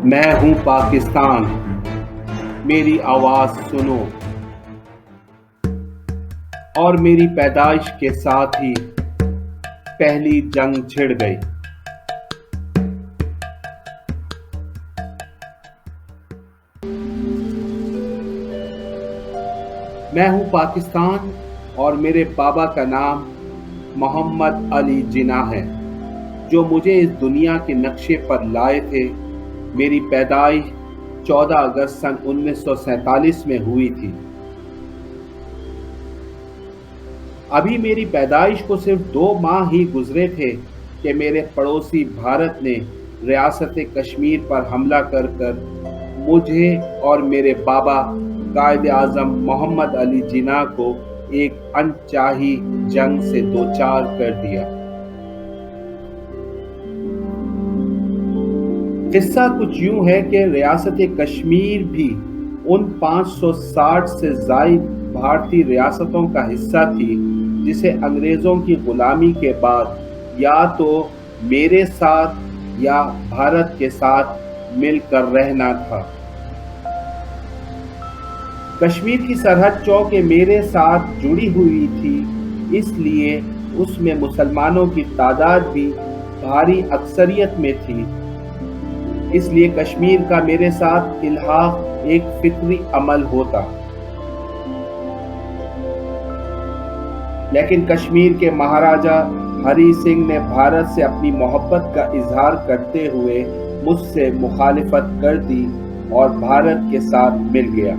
میں ہوں پاکستان، میری آواز سنو، اور میری پیدائش کے ساتھ ہی پہلی جنگ چھڑ گئی۔ میں ہوں پاکستان اور میرے بابا کا نام محمد علی جناح ہے، جو مجھے اس دنیا کے نقشے پر لائے تھے۔ میری پیدائش 14 اگست سن 1947 میں ہوئی تھی۔ ابھی میری پیدائش کو صرف 2 ماہ ہی گزرے تھے کہ میرے پڑوسی بھارت نے ریاست کشمیر پر حملہ کر مجھے اور میرے بابا قائد اعظم محمد علی جناح کو ایک انچاہی جنگ سے دوچار کر دیا۔ قصہ کچھ یوں ہے کہ ریاست کشمیر بھی ان 560 سے زائد بھارتی ریاستوں کا حصہ تھی جسے انگریزوں کی غلامی کے بعد یا تو میرے ساتھ یا بھارت کے ساتھ مل کر رہنا تھا۔ کشمیر کی سرحد چونکہ میرے ساتھ جڑی ہوئی تھی، اس لیے اس میں مسلمانوں کی تعداد بھی بھاری اکثریت میں تھی۔ اس لیے کشمیر کا میرے ساتھ الحاق ایک فطری عمل ہوتا۔ لیکن کشمیر کے مہاراجا ہری سنگھ نے بھارت سے اپنی محبت کا اظہار کرتے ہوئے مجھ سے مخالفت کر دی اور بھارت کے ساتھ مل گیا،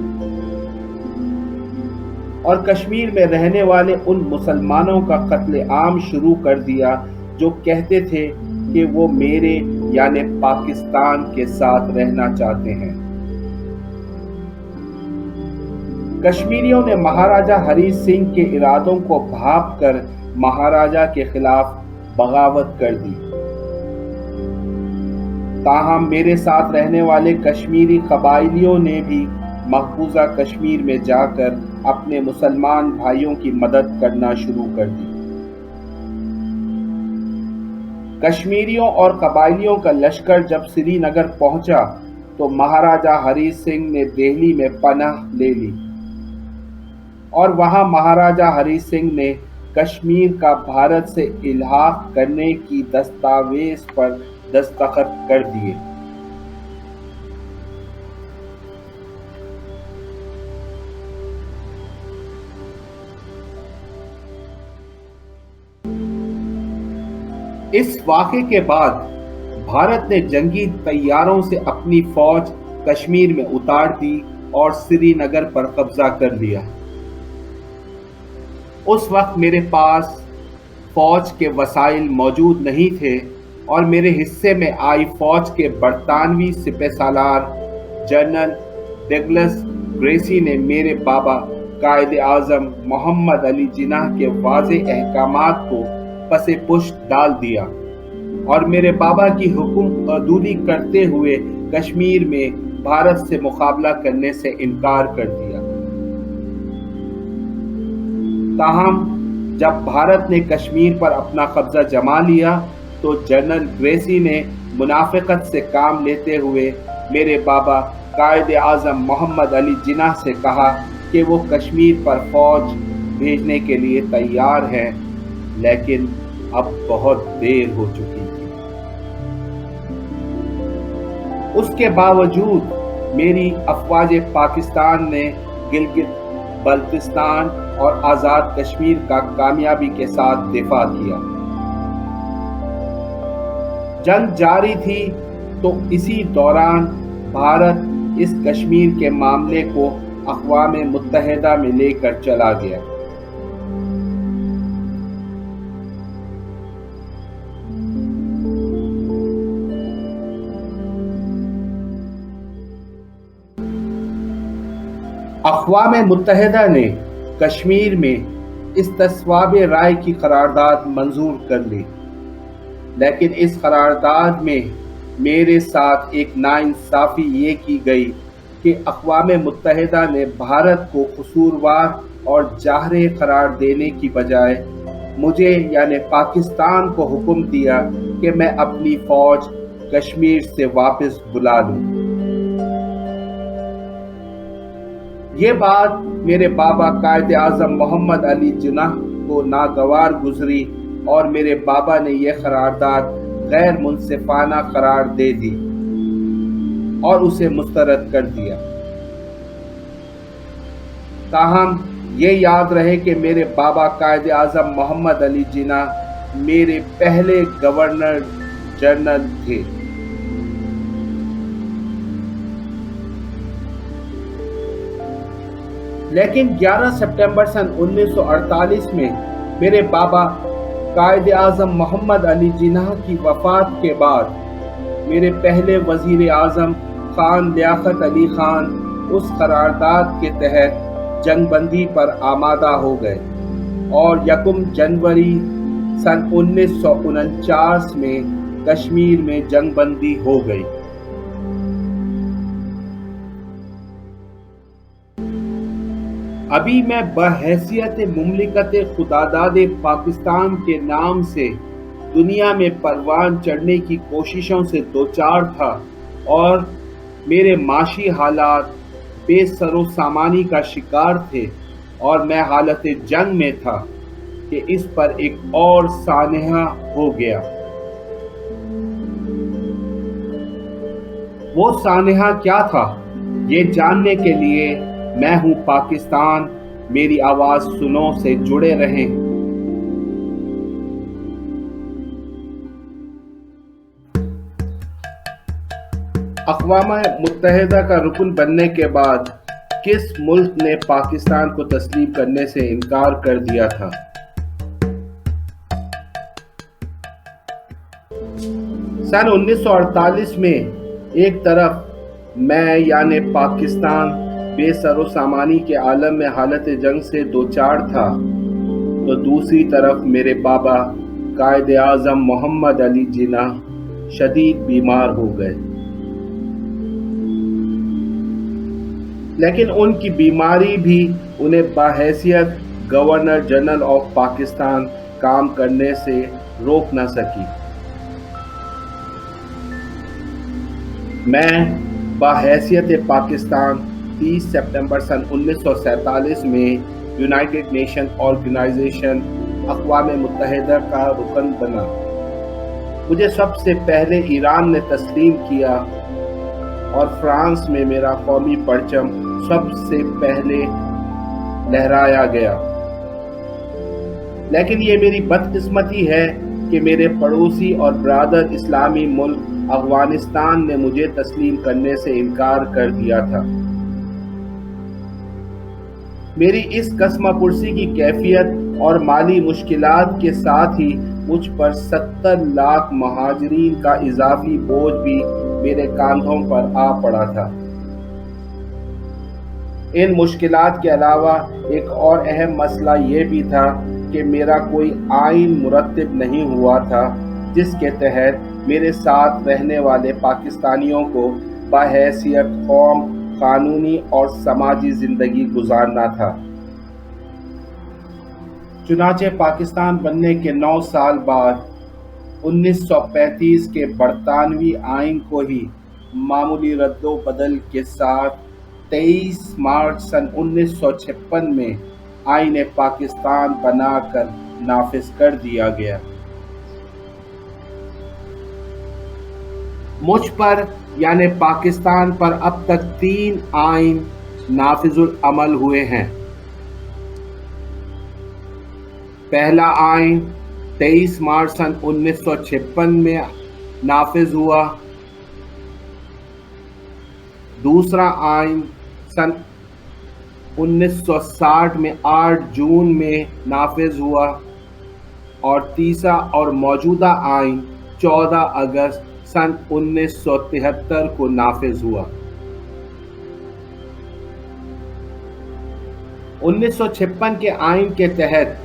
اور کشمیر میں رہنے والے ان مسلمانوں کا قتل عام شروع کر دیا جو کہتے تھے کہ وہ میرے یعنی پاکستان کے ساتھ رہنا چاہتے ہیں۔ کشمیریوں نے مہاراجا ہری سنگھ کے ارادوں کو بھانپ کر مہاراجا کے خلاف بغاوت کر دی۔ تاہم میرے ساتھ رہنے والے کشمیری قبائلیوں نے بھی مقبوضہ کشمیر میں جا کر اپنے مسلمان بھائیوں کی مدد کرنا شروع کر دی۔ کشمیریوں اور قبائلیوں کا لشکر جب سری نگر پہنچا تو مہاراجا ہری سنگھ نے دہلی میں پناہ لے لی، اور وہاں مہاراجا ہری سنگھ نے کشمیر کا بھارت سے الحاق کرنے کی دستاویز پر دستخط کر دیے۔ اس واقعے کے بعد بھارت نے جنگی طیاروں سے اپنی فوج کشمیر میں اتار دی اور سری نگر پر قبضہ کر لیا۔ اس وقت میرے پاس فوج کے وسائل موجود نہیں تھے، اور میرے حصے میں آئی فوج کے برطانوی سپہ سالار جنرل ڈگلس گریسی نے میرے بابا قائد اعظم محمد علی جناح کے واضح احکامات کو پس پشت ڈال دیا، اور میرے بابا کی حکم عدولی کرتے ہوئے کشمیر میں بھارت سے مقابلہ کرنے سے انکار کر دیا۔ تاہم جب بھارت نے کشمیر پر اپنا قبضہ جما لیا تو جنرل گریسی نے منافقت سے کام لیتے ہوئے میرے بابا قائد اعظم محمد علی جناح سے کہا کہ وہ کشمیر پر فوج بھیجنے کے لیے تیار ہیں، لیکن اب بہت دیر ہو چکی تھی۔ اس کے باوجود میری افواج پاکستان نے گلگت بلتستان اور آزاد کشمیر کا کامیابی کے ساتھ دفاع کیا۔ جنگ جاری تھی تو اسی دوران بھارت اس کشمیر کے معاملے کو اقوام متحدہ میں لے کر چلا گیا۔ اقوام متحدہ نے کشمیر میں استصواب رائے کی قرارداد منظور کر لی، لیکن اس قرارداد میں میرے ساتھ ایک ناانصافی یہ کی گئی کہ اقوام متحدہ نے بھارت کو قصوروار اور جارح قرار دینے کی بجائے مجھے یعنی پاکستان کو حکم دیا کہ میں اپنی فوج کشمیر سے واپس بلا لوں۔ یہ بات میرے بابا قائد اعظم محمد علی جناح کو ناگوار گزری اور میرے بابا نے یہ قرارداد غیر منصفانہ قرار دے دی اور اسے مسترد کر دیا۔ تاہم یہ یاد رہے کہ میرے بابا قائد اعظم محمد علی جناح میرے پہلے گورنر جنرل تھے۔ لیکن 11 سپٹمبر سن 1948 میں میرے بابا قائد اعظم محمد علی جناح کی وفات کے بعد میرے پہلے وزیر اعظم خان لیاقت علی خان اس قرارداد کے تحت جنگ بندی پر آمادہ ہو گئے اور 1 جنوری سن 1949 میں کشمیر میں جنگ بندی ہو گئی۔ ابھی میں بحیثیت مملکت خداداد پاکستان کے نام سے دنیا میں پروان چڑھنے کی کوششوں سے دوچار تھا اور میرے معاشی حالات بے سر و سامانی کا شکار تھے اور میں حالت جنگ میں تھا کہ اس پر ایک اور سانحہ ہو گیا۔ وہ سانحہ کیا تھا؟ یہ جاننے کے لیے میں ہوں پاکستان، میری آواز سنو سے جڑے رہیں۔ اقوام متحدہ کا رکن بننے کے بعد کس ملک نے پاکستان کو تسلیم کرنے سے انکار کر دیا تھا؟ سن 1948 میں ایک طرف میں یعنی پاکستان بے سر و سامانی کے عالم میں حالت جنگ سے دوچار تھا تو دوسری طرف میرے بابا قائد اعظم محمد علی جناح شدید بیمار ہو گئے۔ لیکن ان کی بیماری بھی انہیں بحیثیت گورنر جنرل آف پاکستان کام کرنے سے روک نہ سکی۔ میں بحیثیت پاکستان 30 سپٹمبر سن 1947 میں یونائٹڈ نیشن آرگنائزیشن اقوام متحدہ کا رکن بنا۔ مجھے سب سے پہلے ایران نے تسلیم کیا اور فرانس میں میرا قومی پرچم سب سے پہلے لہرایا گیا۔ لیکن یہ میری بدقسمتی ہے کہ میرے پڑوسی اور برادر اسلامی ملک افغانستان نے مجھے تسلیم کرنے سے انکار کر دیا تھا۔ میری اس قسمہ پرسی کی کیفیت اور مالی مشکلات کے ساتھ ہی مجھ پر 70 لاکھ مہاجرین کا اضافی بوجھ بھی میرے کاندھوں پر آ پڑا تھا۔ ان مشکلات کے علاوہ ایک اور اہم مسئلہ یہ بھی تھا کہ میرا کوئی آئین مرتب نہیں ہوا تھا جس کے تحت میرے ساتھ رہنے والے پاکستانیوں کو بحیثیت قوم قانونی اور سماجی زندگی گزارنا تھا۔ چنانچہ پاکستان بننے کے 9 سال بعد 1935 کے برطانوی آئین کو ہی معمولی رد و بدل کے ساتھ 23 مارچ سن 1956 میں آئین پاکستان بنا کر نافذ کر دیا گیا۔ مجھ پر یعنی پاکستان پر اب تک 3 آئین نافذ العمل ہوئے ہیں۔ پہلا آئین 23 مارچ سن 1956 میں نافذ ہوا۔ دوسرا آئین سن 1960 میں 8 جون میں نافذ ہوا اور تیسرا اور موجودہ آئین 14 اگست سن 1973 کو نافذ ہوا۔ 1956 کے آئین کے تحت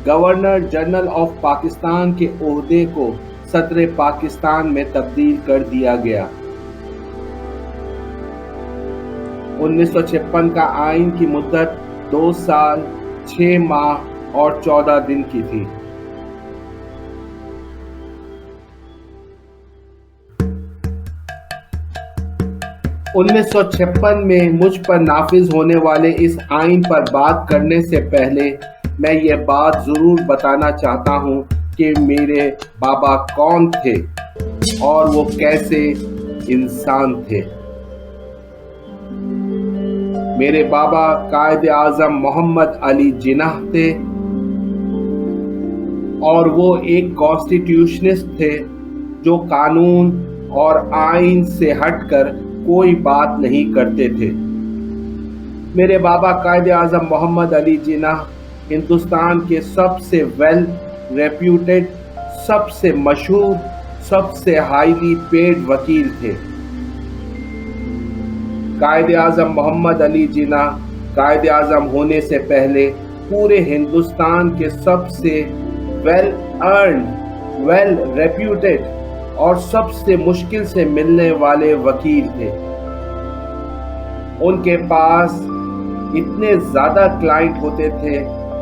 گورنر جنرل آف پاکستان کے عہدے کو صدر پاکستان میں تبدیل کر دیا گیا۔ 1956 کا آئین کی مدت 2 سال 6 ماہ اور 14 دن کی تھی۔ 1956 میں مجھ پر نافذ ہونے والے اس آئین پر بات کرنے سے پہلے میں یہ بات ضرور بتانا چاہتا ہوں کہ میرے بابا کون تھے اور وہ کیسے انسان تھے۔ میرے بابا قائد اعظم محمد علی جناح تھے اور وہ ایک کانسٹیٹیوشنسٹ تھے جو قانون اور آئین سے ہٹ کر کوئی بات نہیں کرتے تھے۔ میرے بابا قائد اعظم محمد علی جناح ہندوستان کے سب سے ویل ریپیوٹیڈ، سب سے مشہور، سب سے ہائیلی پیڈ وکیل تھے۔ قائد اعظم محمد علی جناح قائد اعظم ہونے سے پہلے پورے ہندوستان کے سب سے ویل ارنڈ، ویل ریپیوٹیڈ اور سب سے مشکل سے ملنے والے وکیل تھے۔ ان کے پاس اتنے زیادہ کلائنٹ ہوتے تھے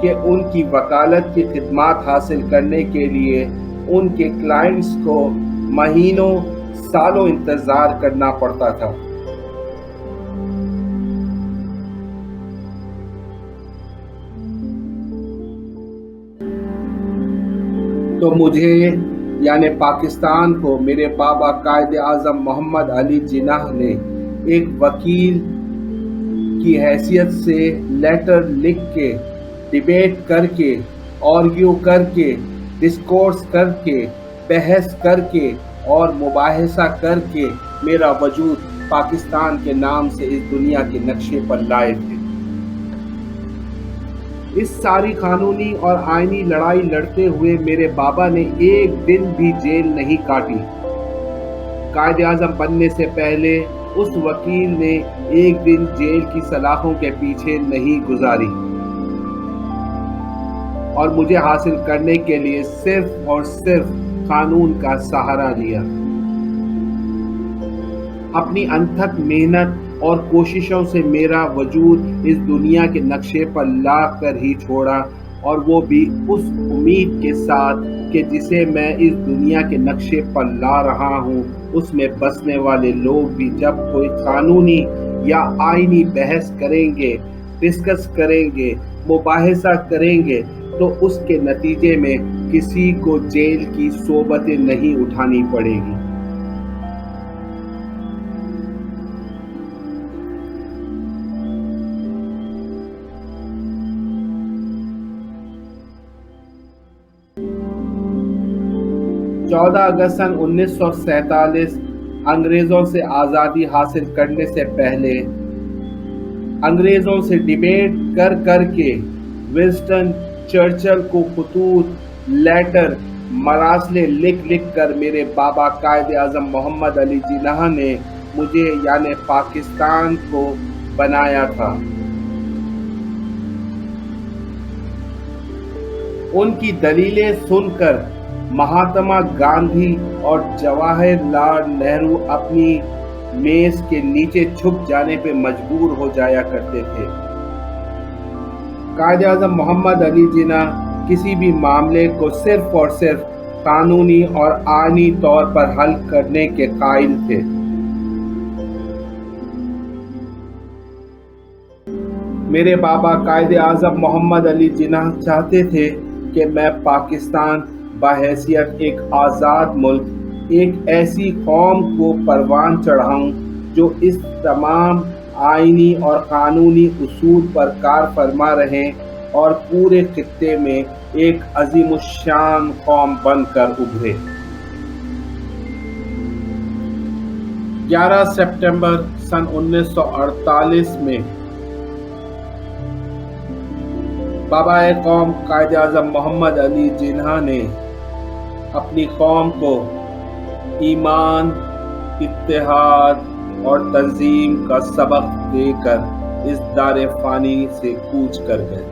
کہ ان کی وکالت کی خدمات حاصل کرنے کے لیے ان کے کلائنٹس کو مہینوں، سالوں انتظار کرنا پڑتا تھا۔ تو مجھے یعنی پاکستان کو میرے بابا قائد اعظم محمد علی جناح نے ایک وکیل کی حیثیت سے لیٹر لکھ کے، ڈیبیٹ کر کے، آرگیو کر کے، ڈسکورس کر کے، بحث کر کے اور مباحثہ کر کے میرا وجود پاکستان کے نام سے اس دنیا کے نقشے پر لائے تھے۔ اس ساری قانونی اور آئینی لڑائی لڑتے ہوئے میرے بابا نے ایک دن بھی جیل نہیں کاٹی۔ قائد اعظم بننے سے پہلے اس وکیل نے ایک دن جیل کی سلاخوں کے پیچھے نہیں گزاری اور مجھے حاصل کرنے کے لیے صرف اور صرف قانون کا سہارا لیا۔ اپنی انتھک محنت اور کوششوں سے میرا وجود اس دنیا کے نقشے پر لا کر ہی چھوڑا، اور وہ بھی اس امید کے ساتھ کہ جسے میں اس دنیا کے نقشے پر لا رہا ہوں اس میں بسنے والے لوگ بھی جب کوئی قانونی یا آئینی بحث کریں گے، ڈسکس کریں گے، مباحثہ کریں گے تو اس کے نتیجے میں کسی کو جیل کی صحبتیں نہیں اٹھانی پڑے گی۔ چودہ اگست سن 1947 انگریزوں سے آزادی حاصل کرنے سے پہلے انگریزوں سے ڈیبیٹ کر کر کے ونسٹن چرچل کو خطوط، لیٹر، مراسلے لکھ لکھ کر میرے بابا قائد اعظم محمد علی جناح نے مجھے یعنی پاکستان کو بنایا تھا۔ ان کی دلیلیں سن کر مہاتما گاندھی اور جواہر لال نہرو اپنی میز کے نیچے چھپ جانے پہ مجبور ہو جایا کرتے تھے۔ قائد اعظم محمد علی جناح کسی بھی معاملے کو صرف اور صرف قانونی اور آئینی طور پر حل کرنے کے قائل تھے۔ میرے بابا قائد اعظم محمد علی جناح چاہتے تھے کہ میں پاکستان بحیثیت ایک آزاد ملک ایک ایسی قوم کو پروان چڑھاؤں جو اس تمام آئینی اور قانونی اصول پر کار فرما رہیں اور پورے خطے میں ایک عظیم الشان قوم بن کر ابھرے۔ 11 سپٹمبر سن 1948 میں بابا قوم قائد اعظم محمد علی جناح نے اپنی قوم کو ایمان، اتحاد اور تنظیم کا سبق دے کر اس دار فانی سے کوچ کر گئے۔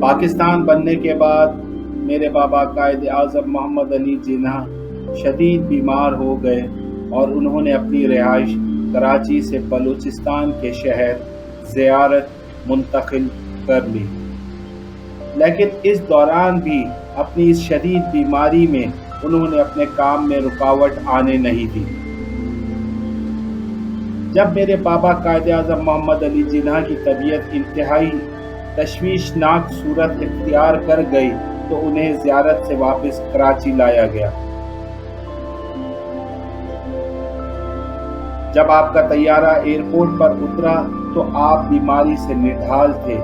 پاکستان بننے کے بعد میرے بابا قائد اعظم محمد علی جناح شدید بیمار ہو گئے اور انہوں نے اپنی رہائش کراچی سے بلوچستان کے شہر زیارت منتقل کر لی۔ لیکن اس دوران بھی اپنی اس شدید بیماری میں انہوں نے اپنے کام میں رکاوٹ آنے نہیں دی۔ جب میرے بابا قائد اعظم محمد علی جناح کی طبیعت انتہائی تشویشناک صورت اختیار کر گئی تو انہیں زیارت سے واپس کراچی لایا گیا۔ جب آپ کا طیارہ ایئرپورٹ پر اترا تو آپ بیماری سے نڈھال تھے،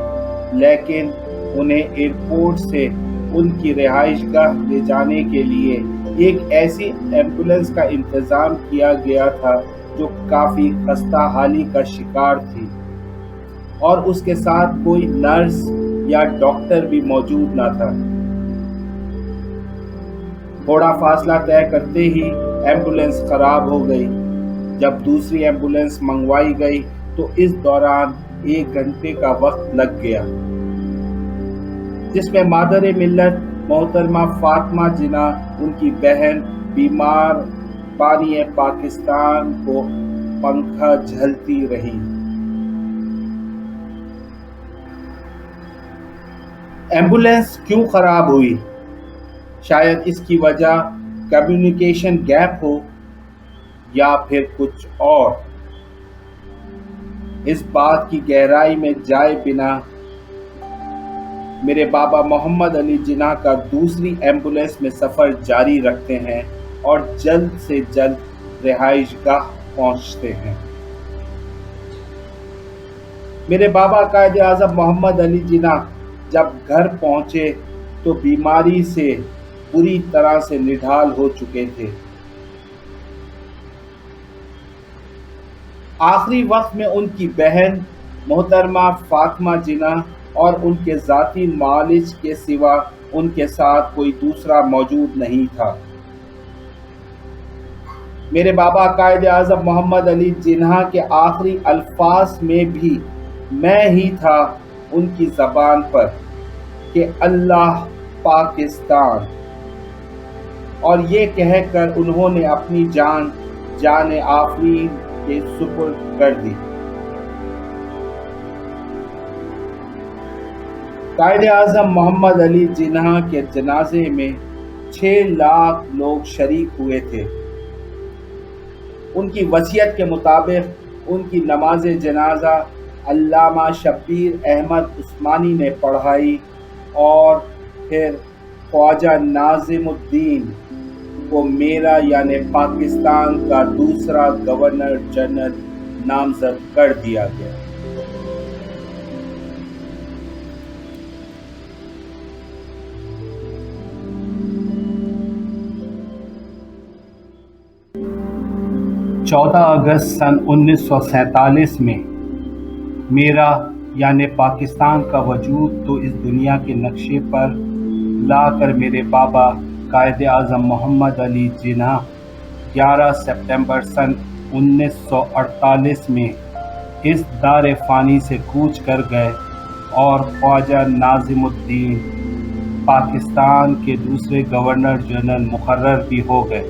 لیکن انہیں ایئرپورٹ سے ان کی رہائش گاہ لے جانے کے لیے ایک ایسی ایمبولینس کا انتظام کیا گیا تھا جو کافی خستہ حالی کا شکار تھی، اور اس کے ساتھ کوئی نرس یا ڈاکٹر بھی موجود نہ تھا۔ تھوڑا فاصلہ طے کرتے ہی ایمبولینس خراب ہو گئی۔ جب دوسری ایمبولینس منگوائی گئی تو اس دوران 1 گھنٹے کا وقت لگ گیا، جس میں مادر ملت محترمہ فاطمہ جناح، ان کی بہن، بیمار بانی پاکستان کو پنکھا جھلتی رہی۔ ایمبولینس کیوں خراب ہوئی؟ شاید اس کی وجہ کمیونیکیشن گیپ ہو یا پھر کچھ اور۔ اس بات کی گہرائی میں جائے بنا میرے بابا محمد علی جناح کا دوسری ایمبولینس میں سفر جاری رکھتے ہیں اور جلد سے جلد رہائش گاہ پہنچتے ہیں۔ میرے بابا قائد اعظم محمد علی جناح جب گھر پہنچے تو بیماری سے بری طرح سے نڈھال ہو چکے تھے۔ آخری وقت میں ان کی بہن محترمہ فاطمہ جناح اور ان کے ذاتی معالج کے سوا ان کے ساتھ کوئی دوسرا موجود نہیں تھا۔ میرے بابا قائد اعظم محمد علی جناح کے آخری الفاظ میں بھی میں ہی تھا ان کی زبان پر کہ اللہ پاکستان، اور یہ کہہ کر انہوں نے اپنی جان آفرین کے سپرد کر دی۔ قائد اعظم محمد علی جناح کے جنازے میں 6 لاکھ لوگ شریک ہوئے تھے۔ ان کی وصیت کے مطابق ان کی نماز جنازہ علامہ شبیر احمد عثمانی نے پڑھائی اور پھر خواجہ ناظم الدین کو میرا یعنی پاکستان کا دوسرا گورنر جنرل نامزد کر دیا گیا۔ چودہ اگست سن 1947 میں میرا یعنی پاکستان کا وجود تو اس دنیا کے نقشے پر لا کر میرے بابا قائد اعظم محمد علی جناح 11 سپتمبر سن 1948 میں اس دار فانی سے کوچ کر گئے، اور خواجہ ناظم الدین پاکستان کے دوسرے گورنر جنرل مقرر بھی ہو گئے۔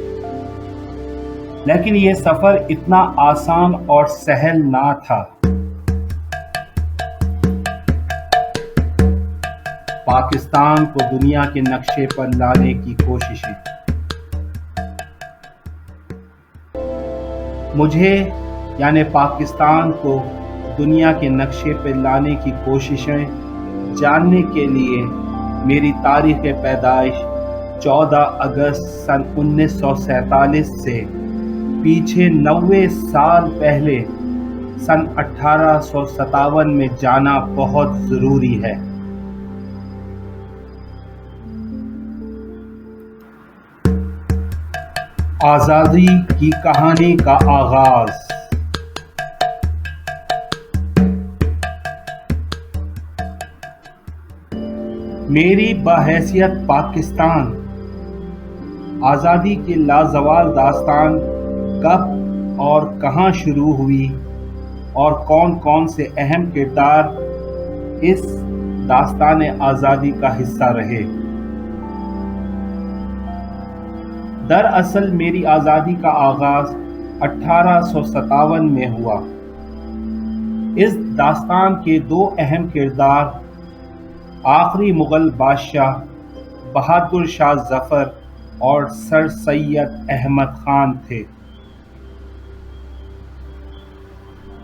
لیکن یہ سفر اتنا آسان اور سہل نہ تھا۔ پاکستان کو دنیا کے نقشے پر لانے کی کوششیں، مجھے یعنی پاکستان کو دنیا کے نقشے پر لانے کی کوششیں جاننے کے لیے میری تاریخ پیدائش 14 اگست سن 1947 سے پیچھے 90 سال پہلے سن 1857 میں جانا بہت ضروری ہے۔ آزادی کی کہانی کا آغاز۔ میری بحیثیت پاکستان آزادی کی لازوال داستان کب اور کہاں شروع ہوئی اور کون کون سے اہم کردار اس داستان آزادی کا حصہ رہے۔ دراصل میری آزادی کا آغاز 1857 میں ہوا۔ اس داستان کے 2 اہم کردار آخری مغل بادشاہ بہادر شاہ ظفر اور سر سید احمد خان تھے۔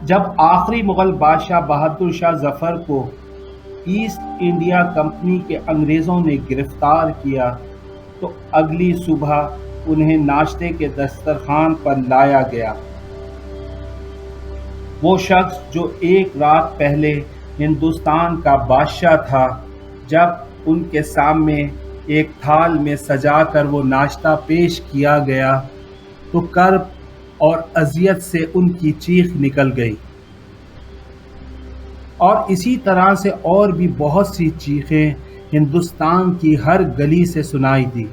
جب آخری مغل بادشاہ بہادر شاہ ظفر کو ایسٹ انڈیا کمپنی کے انگریزوں نے گرفتار کیا تو اگلی صبح انہیں ناشتے کے دسترخوان پر لایا گیا۔ وہ شخص جو ایک رات پہلے ہندوستان کا بادشاہ تھا، جب ان کے سامنے ایک تھال میں سجا کر وہ ناشتہ پیش کیا گیا تو کرب اور اذیت سے ان کی چیخ نکل گئی، اور اسی طرح سے اور بھی بہت سی چیخیں ہندوستان کی ہر گلی سے سنائی دی۔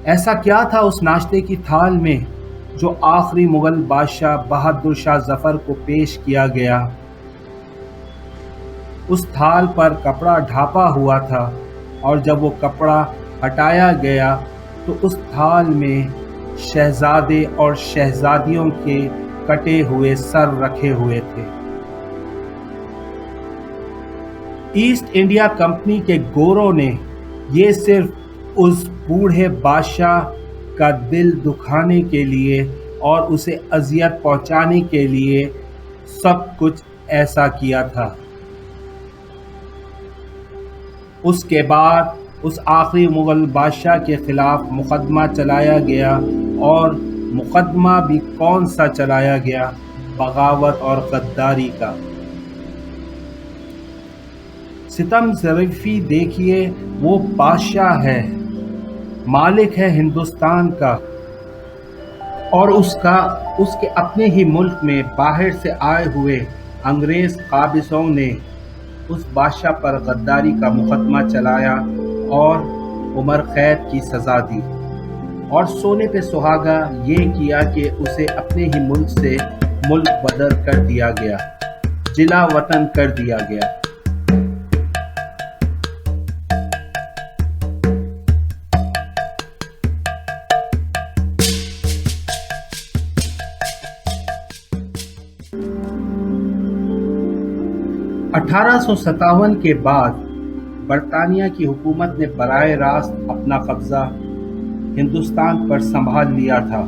ایسا کیا تھا اس ناشتے کی تھال میں جو آخری مغل بادشاہ بہادر شاہ ظفر کو پیش کیا گیا؟ اس تھال پر کپڑا ڈھانپا ہوا تھا، اور جب وہ کپڑا ہٹایا گیا تو اس تھال میں شہزادے اور شہزادیوں کے کٹے ہوئے سر رکھے ہوئے تھے۔ ایسٹ انڈیا کمپنی کے گوروں نے یہ صرف اس بوڑھے بادشاہ کا دل دکھانے کے لیے اور اسے اذیت پہنچانے کے لیے سب کچھ ایسا کیا تھا۔ اس کے بعد اس آخری مغل بادشاہ کے خلاف مقدمہ چلایا گیا، اور مقدمہ بھی کون سا چلایا گیا؟ بغاوت اور غداری کا۔ ستم ظریفی دیکھیے، وہ بادشاہ ہے، مالک ہے ہندوستان کا، اور اس کے اپنے ہی ملک میں باہر سے آئے ہوئے انگریز قابضوں نے اس بادشاہ پر غداری کا مقدمہ چلایا اور عمر قید کی سزا دی، اور سونے پہ سہاگا یہ کیا کہ اسے اپنے ہی ملک سے ملک بدر کر دیا گیا، جلا وطن کر دیا گیا۔ 1857 کے بعد برطانیہ کی حکومت نے براہ راست اپنا قبضہ ہندوستان پر سنبھال لیا تھا۔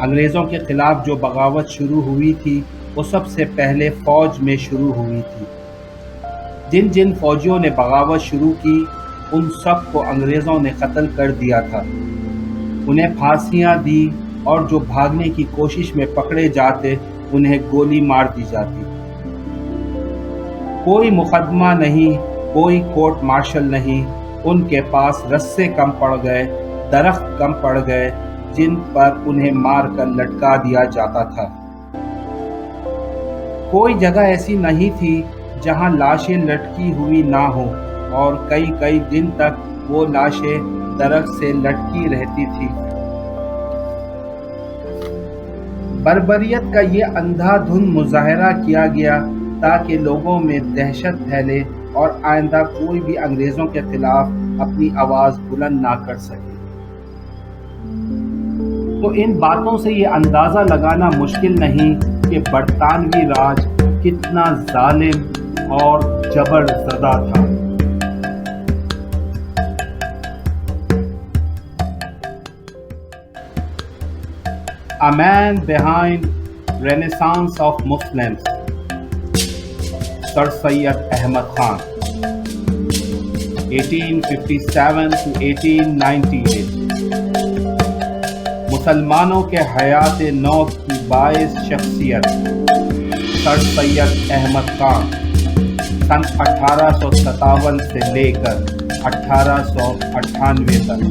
انگریزوں کے خلاف جو بغاوت شروع ہوئی تھی وہ سب سے پہلے فوج میں شروع ہوئی تھی۔ جن جن فوجیوں نے بغاوت شروع کی ان سب کو انگریزوں نے قتل کر دیا تھا، انہیں پھانسیاں دی، اور جو بھاگنے کی کوشش میں پکڑے جاتے انہیں گولی مار دی جاتی۔ کوئی مقدمہ نہیں، کوئی کورٹ مارشل نہیں، ان کے پاس رسے کم پڑ گئے، درخت کم پڑ گئے جن پر انہیں مار کر لٹکا دیا جاتا تھا۔ کوئی جگہ ایسی نہیں تھی جہاں لاشیں لٹکی ہوئی نہ ہوں، اور کئی کئی دن تک وہ لاشیں درخت سے لٹکی رہتی تھی۔ بربریت کا یہ اندھا دھند مظاہرہ کیا گیا تاکہ لوگوں میں دہشت پھیلے اور آئندہ کوئی بھی انگریزوں کے خلاف اپنی آواز بلند نہ کر سکے۔ تو ان باتوں سے یہ اندازہ لگانا مشکل نہیں کہ برطانوی راج کتنا ظالم اور جبر زدہ تھا۔ A man behind Renaissance of Muslims, Sir Syed Ahmad Khan, 1857 to 1898۔ مسلمانوں کے حیات نو کی باعث شخصیت سر سید احمد خان، سن 1857 سے لے کر 1898 تک۔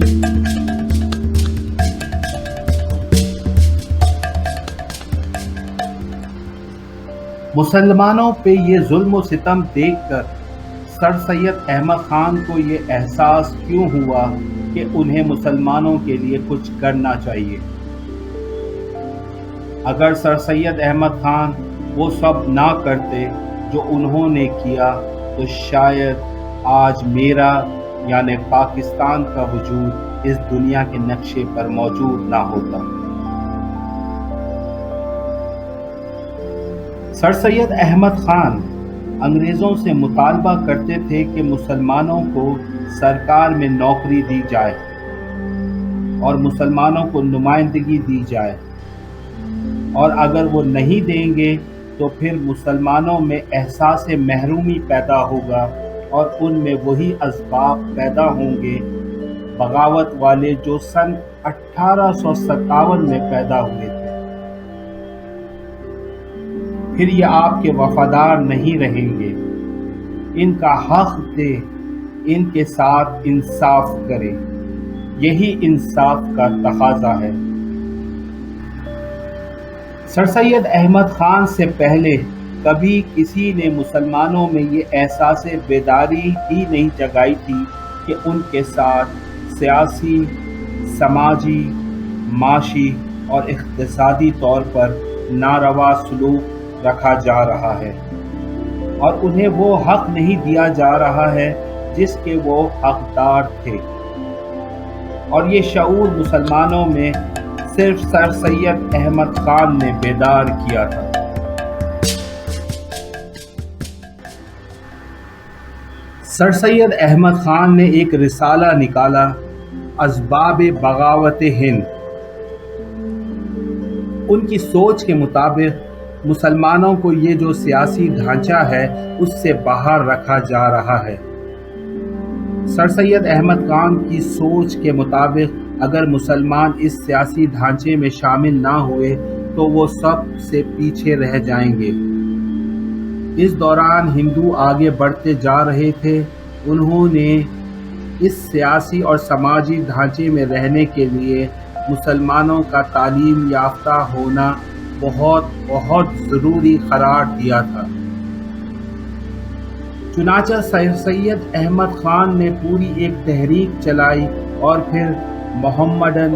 مسلمانوں پہ یہ ظلم و ستم دیکھ کر سر سید احمد خان کو یہ احساس کیوں ہوا کہ انہیں مسلمانوں کے لیے کچھ کرنا چاہیے؟ اگر سر سید احمد خان وہ سب نہ کرتے جو انہوں نے کیا تو شاید آج میرا یعنی پاکستان کا وجود اس دنیا کے نقشے پر موجود نہ ہوتا۔ سر سید احمد خان انگریزوں سے مطالبہ کرتے تھے کہ مسلمانوں کو سرکار میں نوکری دی جائے اور مسلمانوں کو نمائندگی دی جائے، اور اگر وہ نہیں دیں گے تو پھر مسلمانوں میں احساس محرومی پیدا ہوگا اور ان میں وہی اسباب پیدا ہوں گے بغاوت والے جو سن 1857 میں پیدا ہوئے تھے۔ پھر یہ آپ کے وفادار نہیں رہیں گے، ان کا حق دے، ان کے ساتھ انصاف کرے، یہی انصاف کا تقاضا ہے۔ سر سید احمد خان سے پہلے کبھی کسی نے مسلمانوں میں یہ احساس بیداری ہی نہیں جگائی تھی کہ ان کے ساتھ سیاسی، سماجی، معاشی اور اقتصادی طور پر ناروا سلوک رکھا جا رہا ہے اور انہیں وہ حق نہیں دیا جا رہا ہے جس کے وہ حقدار تھے، اور یہ شعور مسلمانوں میں صرف سر سید احمد خان نے بیدار کیا تھا۔ سر سید احمد خان نے ایک رسالہ نکالا، اسباب بغاوت ہند۔ ان کی سوچ کے مطابق مسلمانوں کو یہ جو سیاسی ڈھانچہ ہے اس سے باہر رکھا جا رہا ہے۔ سر سید احمد خان کی سوچ کے مطابق اگر مسلمان اس سیاسی ڈھانچے میں شامل نہ ہوئے تو وہ سب سے پیچھے رہ جائیں گے۔ اس دوران ہندو آگے بڑھتے جا رہے تھے۔ انہوں نے اس سیاسی اور سماجی ڈھانچے میں رہنے کے لیے مسلمانوں کا تعلیم یافتہ ہونا بہت بہت ضروری قرار دیا تھا۔ چنانچہ سر سید احمد خان نے پوری ایک تحریک چلائی اور پھر محمدن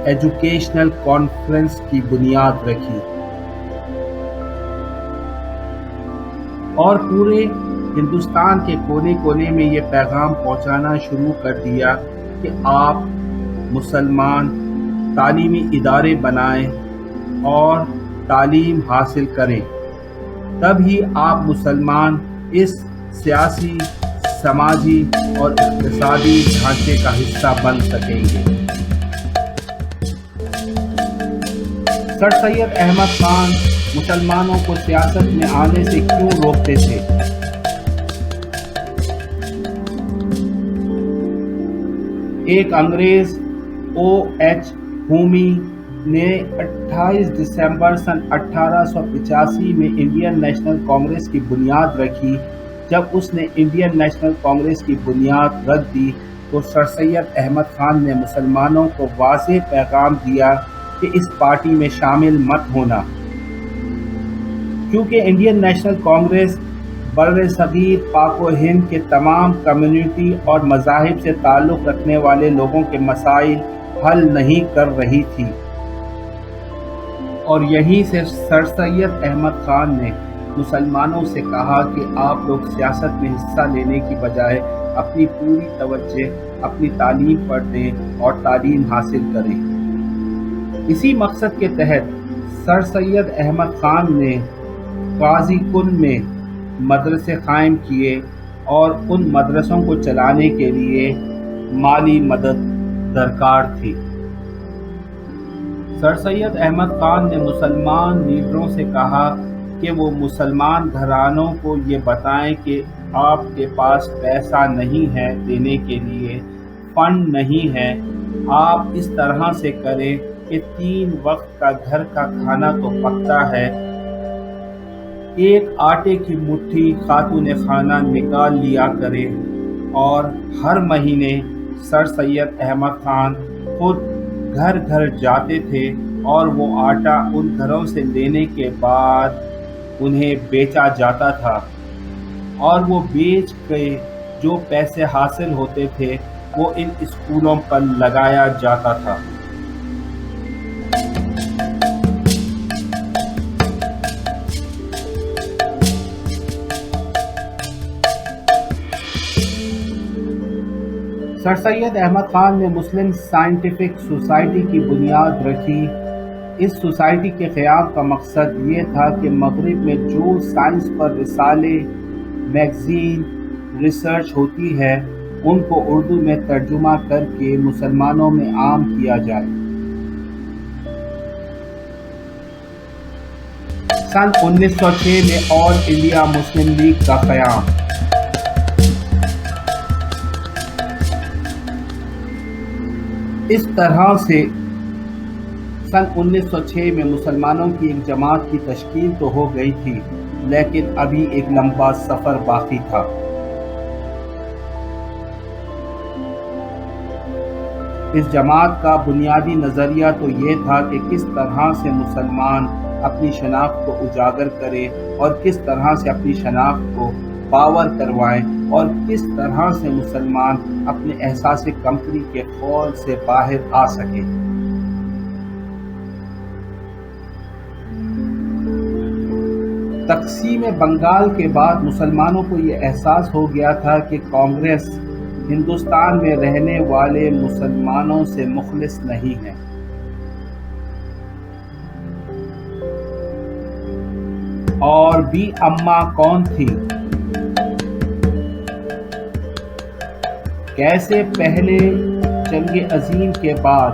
ایجوکیشنل کانفرنس کی بنیاد رکھی اور پورے ہندوستان کے کونے کونے میں یہ پیغام پہنچانا شروع کر دیا کہ آپ مسلمان تعلیمی ادارے بنائیں اور تعلیم حاصل کریں، تب ہی آپ مسلمان اس سیاسی، سماجی اور اقتصادی ڈھانچے کا حصہ بن سکیں گے۔ سر سید احمد خان مسلمانوں کو سیاست میں آنے سے کیوں روکتے تھے؟ ایک انگریز او ایچ ہومی نے 28 دسمبر سن 1885 میں انڈین نیشنل کانگریس کی بنیاد رکھی۔ جب اس نے انڈین نیشنل کانگریس کی بنیاد رکھ دی تو سر سید احمد خان نے مسلمانوں کو واضح پیغام دیا کہ اس پارٹی میں شامل مت ہونا، کیونکہ انڈین نیشنل کانگریس بر صغیر پاک و ہند کے تمام کمیونٹی اور مذاہب سے تعلق رکھنے والے لوگوں کے مسائل حل نہیں کر رہی تھی، اور یہیں سے سر سید احمد خان نے مسلمانوں سے کہا کہ آپ لوگ سیاست میں حصہ لینے کی بجائے اپنی پوری توجہ اپنی تعلیم پر دیں اور تعلیم حاصل کریں۔ اسی مقصد کے تحت سر سید احمد خان نے قاضی کن میں مدرسے قائم کیے اور ان مدرسوں کو چلانے کے لیے مالی مدد درکار تھی۔ سر سید احمد خان نے مسلمان لیڈروں سے کہا کہ وہ مسلمان گھرانوں کو یہ بتائیں کہ آپ کے پاس پیسہ نہیں ہے دینے کے لیے، فنڈ نہیں ہے، آپ اس طرح سے کریں کہ 3 وقت کا گھر کا کھانا تو پکتا ہے، ایک آٹے کی مٹھی خاتون خانہ نکال لیا کرے، اور ہر مہینے سر سید احمد خان خود گھر گھر جاتے تھے اور وہ آٹا ان گھروں سے لینے کے بعد انہیں بیچا جاتا تھا، اور وہ بیچ کے جو پیسے حاصل ہوتے تھے وہ ان اسکولوں پر لگایا جاتا تھا۔ سر سید احمد خان نے مسلم سائنٹیفک سوسائٹی کی بنیاد رکھی۔ اس سوسائٹی کے قیام کا مقصد یہ تھا کہ مغرب میں جو سائنس پر رسالے میگزین ریسرچ ہوتی ہے ان کو اردو میں ترجمہ کر کے مسلمانوں میں عام کیا جائے۔ سن 1906 میں آل انڈیا مسلم لیگ کا قیام۔ اس طرح سے سن 1906 میں مسلمانوں کی ایک جماعت کی تشکیل تو ہو گئی تھی، لیکن ابھی ایک لمبا سفر باقی تھا۔ اس جماعت کا بنیادی نظریہ تو یہ تھا کہ کس طرح سے مسلمان اپنی شناخت کو اجاگر کرے اور کس طرح سے اپنی شناخت کو باور کروائیں اور کس طرح سے مسلمان اپنے احساس کمتری کے خول سے باہر آ سکے۔ تقسیم بنگال کے بعد مسلمانوں کو یہ احساس ہو گیا تھا کہ کانگریس ہندوستان میں رہنے والے مسلمانوں سے مخلص نہیں ہے۔ اور بی اماں کون تھی؟ کیسے پہلے جنگ عظیم کے بعد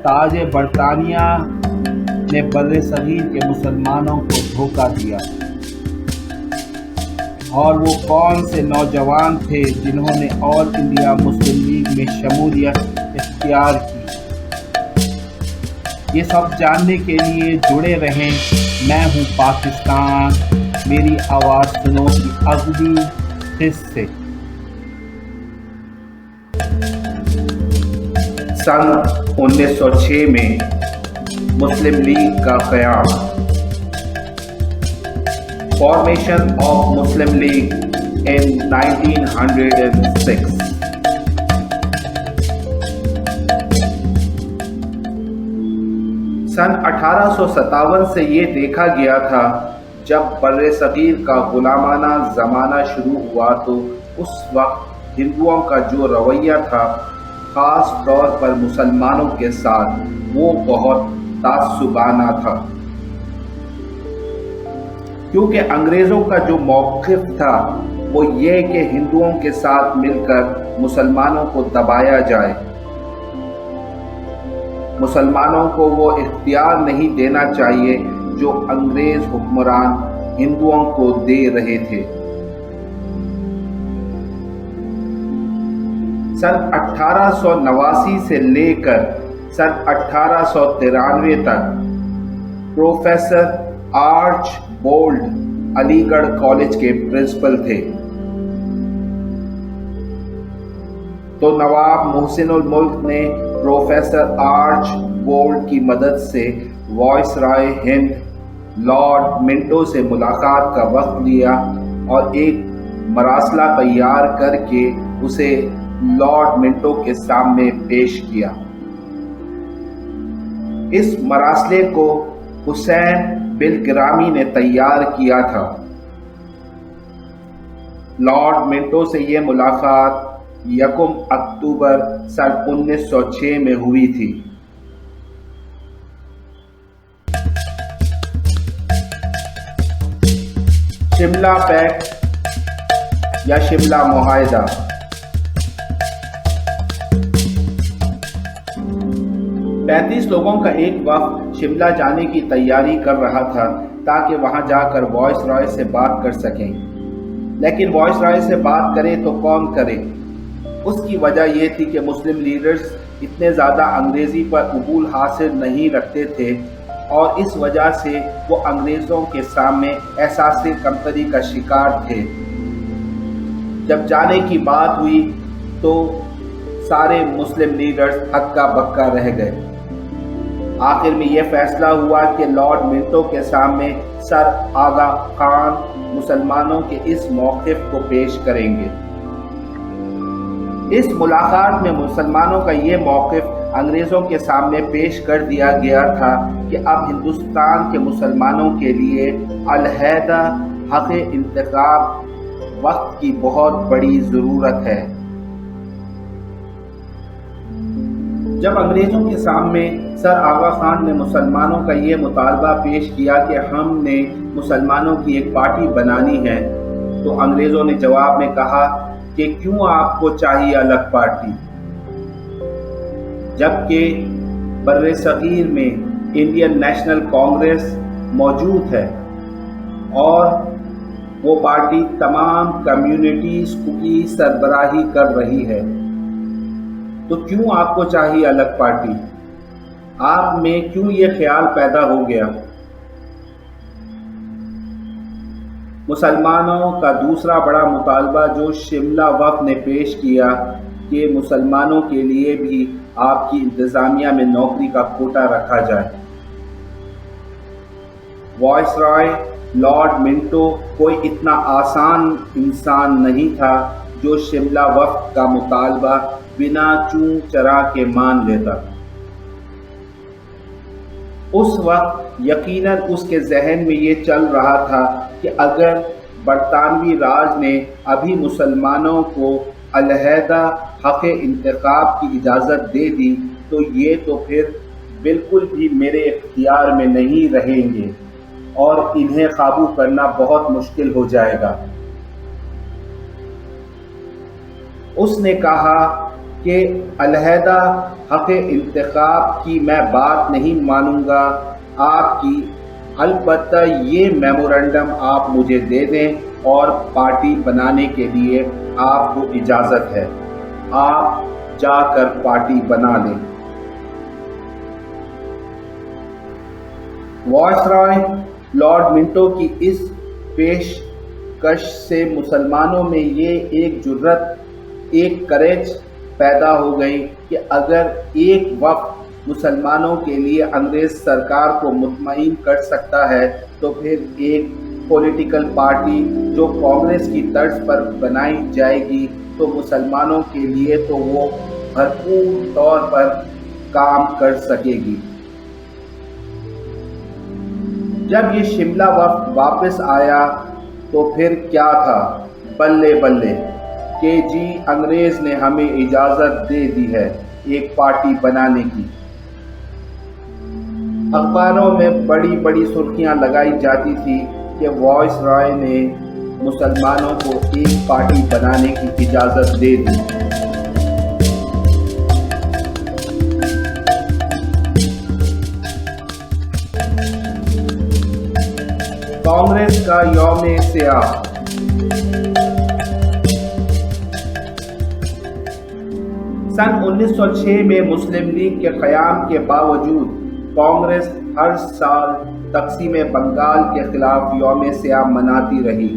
تاج برطانیہ نے بر صغیر کے مسلمانوں کو دھوکہ دیا، اور وہ کون سے نوجوان تھے جنہوں نے آل انڈیا مسلم لیگ میں شمولیت اختیار کی؟ یہ سب جاننے کے لیے جڑے رہیں میں ہوں پاکستان، میری آواز سنو کی اگلی قسط سے۔ سن 1906 میں مسلم لیگ کا قیام۔ Formation of Muslim league in 1906۔ سن 1857 سے یہ دیکھا گیا تھا جب بر صغیر کا غلامانہ زمانہ شروع ہوا تو اس وقت ہندوؤں کا جو رویہ تھا خاص طور پر مسلمانوں کے ساتھ وہ بہت تعصبانہ تھا، کیونکہ انگریزوں کا جو موقف تھا وہ یہ کہ ہندوؤں کے ساتھ مل کر مسلمانوں کو دبایا جائے، مسلمانوں کو وہ اختیار نہیں دینا چاہیے جو انگریز حکمران ہندوؤں کو دے رہے تھے۔ سن 1889 سے لے کر سن 1893 تک پروفیسر آرچ بولڈ علی گڑھ کالج کے پرنسپل تھے، تو نواب محسن الملک نے پروفیسر آرچ بولڈ کی مدد سے وائس رائے ہند لارڈ منٹو سے ملاقات کا وقت لیا اور ایک مراسلہ تیار کر کے اسے لارڈ منٹو کے سامنے پیش کیا۔ اس مراسلے کو حسین بلگرامی نے تیار کیا تھا۔ لارڈ منٹو سے یہ ملاقات 1 اکتوبر سن 1906 میں ہوئی تھی۔ شملہ پیکٹ یا شملہ معاہدہ۔ 35 لوگوں کا ایک وفد شملہ جانے کی تیاری کر رہا تھا تاکہ وہاں جا کر وائس رائے سے بات کر سکیں، لیکن وائس رائے سے بات کرے تو کون کرے؟ اس کی وجہ یہ تھی کہ مسلم لیڈرز اتنے زیادہ انگریزی پر قبول حاصل نہیں رکھتے تھے اور اس وجہ سے وہ انگریزوں کے سامنے احساس کمتری کا شکار تھے۔ جب جانے کی بات ہوئی تو سارے مسلم لیڈرز ہکا بکا رہ گئے۔ آخر میں یہ فیصلہ ہوا کہ لارڈ منٹو کے سامنے سر آغا خان مسلمانوں کے اس موقف کو پیش کریں گے۔ اس ملاقات میں مسلمانوں کا یہ موقف انگریزوں کے سامنے پیش کر دیا گیا تھا کہ اب ہندوستان کے مسلمانوں کے لیے علیحدہ حق انتخاب وقت کی بہت بڑی ضرورت ہے۔ جب انگریزوں کے سامنے سر آغا خان نے مسلمانوں کا یہ مطالبہ پیش کیا کہ ہم نے مسلمانوں کی ایک پارٹی بنانی ہے تو انگریزوں نے جواب میں کہا کہ کیوں آپ کو چاہیے الگ پارٹی، جبکہ بر صغیر میں انڈین نیشنل کانگریس موجود ہے اور وہ پارٹی تمام کمیونٹیز کی سربراہی کر رہی ہے، تو کیوں آپ کو چاہیے الگ پارٹی؟ آپ میں کیوں یہ خیال پیدا ہو گیا؟ مسلمانوں کا دوسرا بڑا مطالبہ جو شملہ وفد نے پیش کیا کہ مسلمانوں کے لیے بھی آپ کی انتظامیہ میں نوکری کا کوٹا رکھا جائے۔ وائس رائے لارڈ منٹو کوئی اتنا آسان انسان نہیں تھا جو شملہ وفد کا مطالبہ بنا چوں چرا کے مان لیتا۔ اس وقت یقیناً اس کے ذہن میں یہ چل رہا تھا کہ اگر برطانوی راج نے ابھی مسلمانوں کو علیحدہ حق انتخاب کی اجازت دے دی تو یہ تو پھر بالکل بھی میرے اختیار میں نہیں رہیں گے اور انہیں قابو کرنا بہت مشکل ہو جائے گا۔ اس نے کہا کہ علیحدہ حق انتخاب کی میں بات نہیں مانوں گا آپ کی، البتہ یہ میمورنڈم آپ مجھے دے دیں اور پارٹی بنانے کے لیے آپ کو اجازت ہے، آپ جا کر پارٹی بنا لیں۔ وائس رائے لارڈ منٹو کی اس پیشکش سے مسلمانوں میں یہ ایک جرت، ایک کریج پیدا ہو گئی کہ اگر ایک وفد مسلمانوں کے لیے انگریز سرکار کو مطمئن کر سکتا ہے تو پھر ایک پولیٹیکل پارٹی جو کانگریس کی طرز پر بنائی جائے گی تو مسلمانوں کے لیے تو وہ بھرپور طور پر کام کر سکے گی۔ جب یہ شملہ وفد واپس آیا تو پھر کیا تھا، بلے بلے کہ جی انگریز نے ہمیں اجازت دے دی ہے ایک پارٹی بنانے کی۔ اخباروں میں بڑی بڑی سرخیاں لگائی جاتی تھی کہ وائس رائے نے مسلمانوں کو ایک پارٹی بنانے کی اجازت دے دی۔ کانگریس کا یوم سیاہ۔ سن 1906 میں مسلم لیگ کے قیام کے باوجود کانگریس ہر سال تقسیم بنگال کے خلاف یوم سیاہ مناتی رہی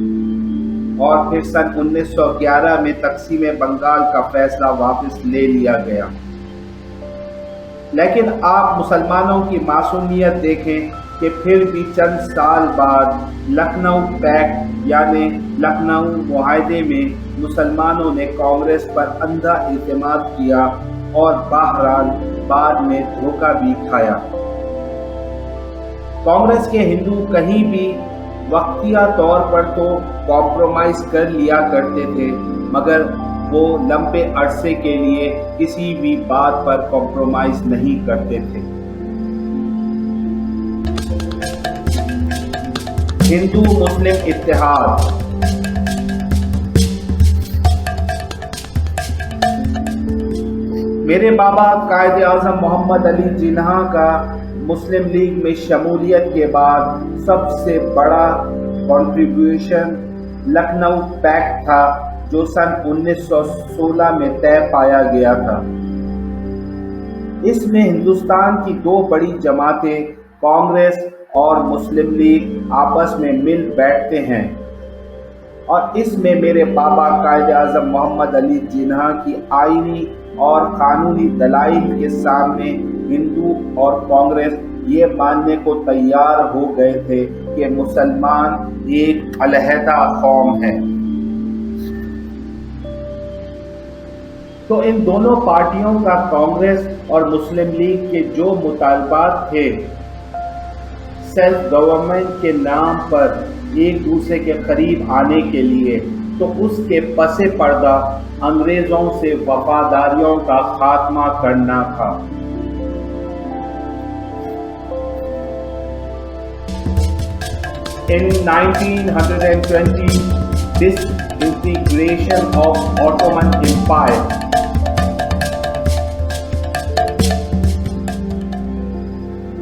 اور پھر سن 1911 میں تقسیم بنگال کا فیصلہ واپس لے لیا گیا۔ لیکن آپ مسلمانوں کی معصومیت دیکھیں کہ پھر بھی چند سال بعد لکھنؤ پیکٹ یعنی لکھنؤ معاہدے میں مسلمانوں نے کانگریس پر اندھا اعتماد کیا اور بہرحال بعد میں دھوکہ بھی کھایا۔ کانگریس کے ہندو کہیں بھی وقتیہ طور پر تو کمپرومائز کر لیا کرتے تھے مگر وہ لمبے عرصے کے لیے کسی بھی بات پر کمپرومائز نہیں کرتے تھے۔ ہندو مسلم اتحاد۔ میرے بابا قائد اعظم محمد علی جناح کا مسلم لیگ میں شمولیت کے بعد سب سے بڑا کنٹریبیوشن لکھنؤ پیکٹ تھا جو سن 1916 میں طے پایا گیا تھا۔ اس میں ہندوستان کی دو بڑی جماعتیں کانگریس اور مسلم لیگ آپس میں مل بیٹھتے ہیں اور اس میں میرے بابا قائد اعظم محمد علی جناح کی آئینی اور قانونی دلائل کے سامنے ہندو اور کانگریس یہ ماننے کو تیار ہو گئے تھے کہ مسلمان ایک علیحدہ قوم ہے۔ تو ان دونوں پارٹیوں کا کانگریس اور مسلم لیگ کے جو مطالبات تھے سیلف گورنمنٹ کے نام پر ایک دوسرے کے قریب آنے کے لیے، تو اس کے پس پردہ انگریزوں سے وفاداریوں کا خاتمہ کرنا تھا۔ In 1920 disintegration of Ottoman Empire.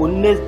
19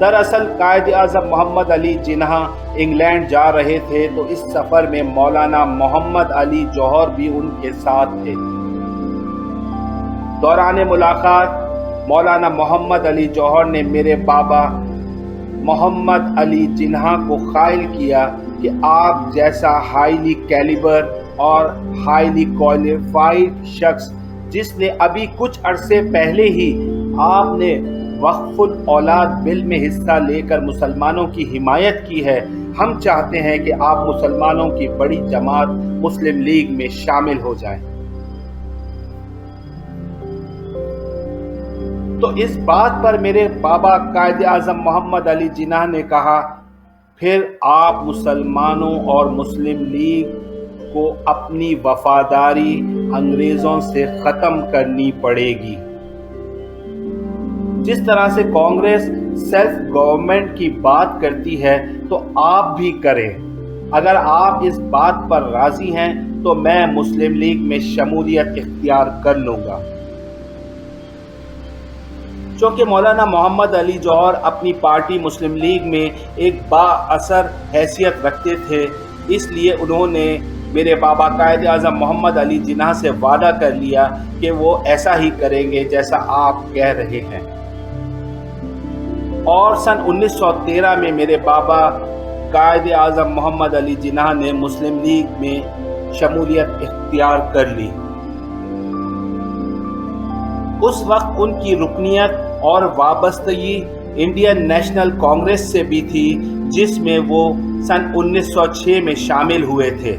دراصل قائد اعظم محمد علی جناح انگلینڈ جا رہے تھے تو اس سفر میں مولانا محمد علی جوہر بھی ان کے ساتھ تھے۔ دوران ملاقات مولانا محمد علی جوہر نے میرے بابا محمد علی جناح کو قائل کیا کہ آپ جیسا ہائیلی کیلیبر اور ہائیلی کوالیفائڈ شخص جس نے ابھی کچھ عرصے پہلے ہی آپ نے وقف الاولاد بل میں حصہ لے کر مسلمانوں کی حمایت کی ہے، ہم چاہتے ہیں کہ آپ مسلمانوں کی بڑی جماعت مسلم لیگ میں شامل ہو جائیں۔ تو اس بات پر میرے بابا قائد اعظم محمد علی جناح نے کہا، پھر آپ مسلمانوں اور مسلم لیگ کو اپنی وفاداری انگریزوں سے ختم کرنی پڑے گی۔ جس طرح سے کانگریس سیلف گورنمنٹ کی بات کرتی ہے تو آپ بھی کریں۔ اگر آپ اس بات پر راضی ہیں تو میں مسلم لیگ میں شمولیت اختیار کر لوں گا۔ چونکہ مولانا محمد علی جوہر اپنی پارٹی مسلم لیگ میں ایک با اثر حیثیت رکھتے تھے، اس لیے انہوں نے میرے بابا قائد اعظم محمد علی جناح سے وعدہ کر لیا کہ وہ ایسا ہی کریں گے جیسا آپ کہہ رہے ہیں۔ اور سن 1913 میں میرے بابا قائد اعظم محمد علی جناح نے مسلم لیگ میں شمولیت اختیار کر لی۔ اس وقت ان کی رکنیت اور وابستگی انڈین نیشنل کانگریس سے بھی تھی، جس میں وہ سن 1906 میں شامل ہوئے تھے،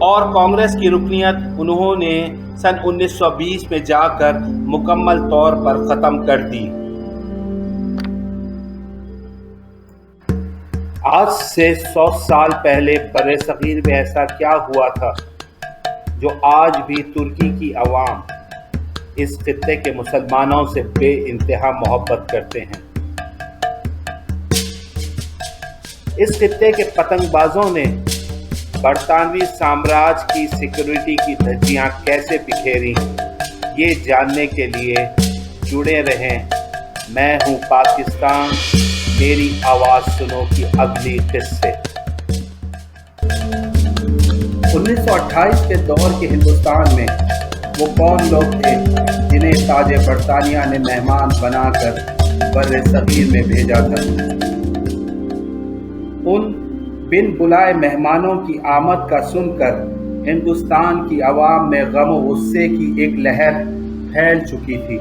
اور کانگریس کی رکنیت انہوں نے سن 1920 میں جا کر مکمل طور پر ختم کر دی۔ آج سے 100 سال پہلے برصغیر میں ایسا کیا ہوا تھا جو آج بھی ترکی کی عوام اس خطے کے مسلمانوں سے بے انتہا محبت کرتے ہیں۔ اس خطے کے پتنگ بازوں نے برطانوی سامراج کی سیکورٹی کی دھجیاں کیسے بکھیری، یہ جاننے کے لیے جڑے رہیں۔ میں ہوں پاکستان، میری آواز سنو کی اگلی قصے۔ 1928 کے دور کے ہندوستان میں وہ کون لوگ تھے جنہیں تاج برطانیہ نے مہمان بنا کر بر صغیر میں بھیجا تھا؟ ان بن بلائے مہمانوں کی آمد کا سن کر ہندوستان کی عوام میں غم و غصے کی ایک لہر پھیل چکی تھی۔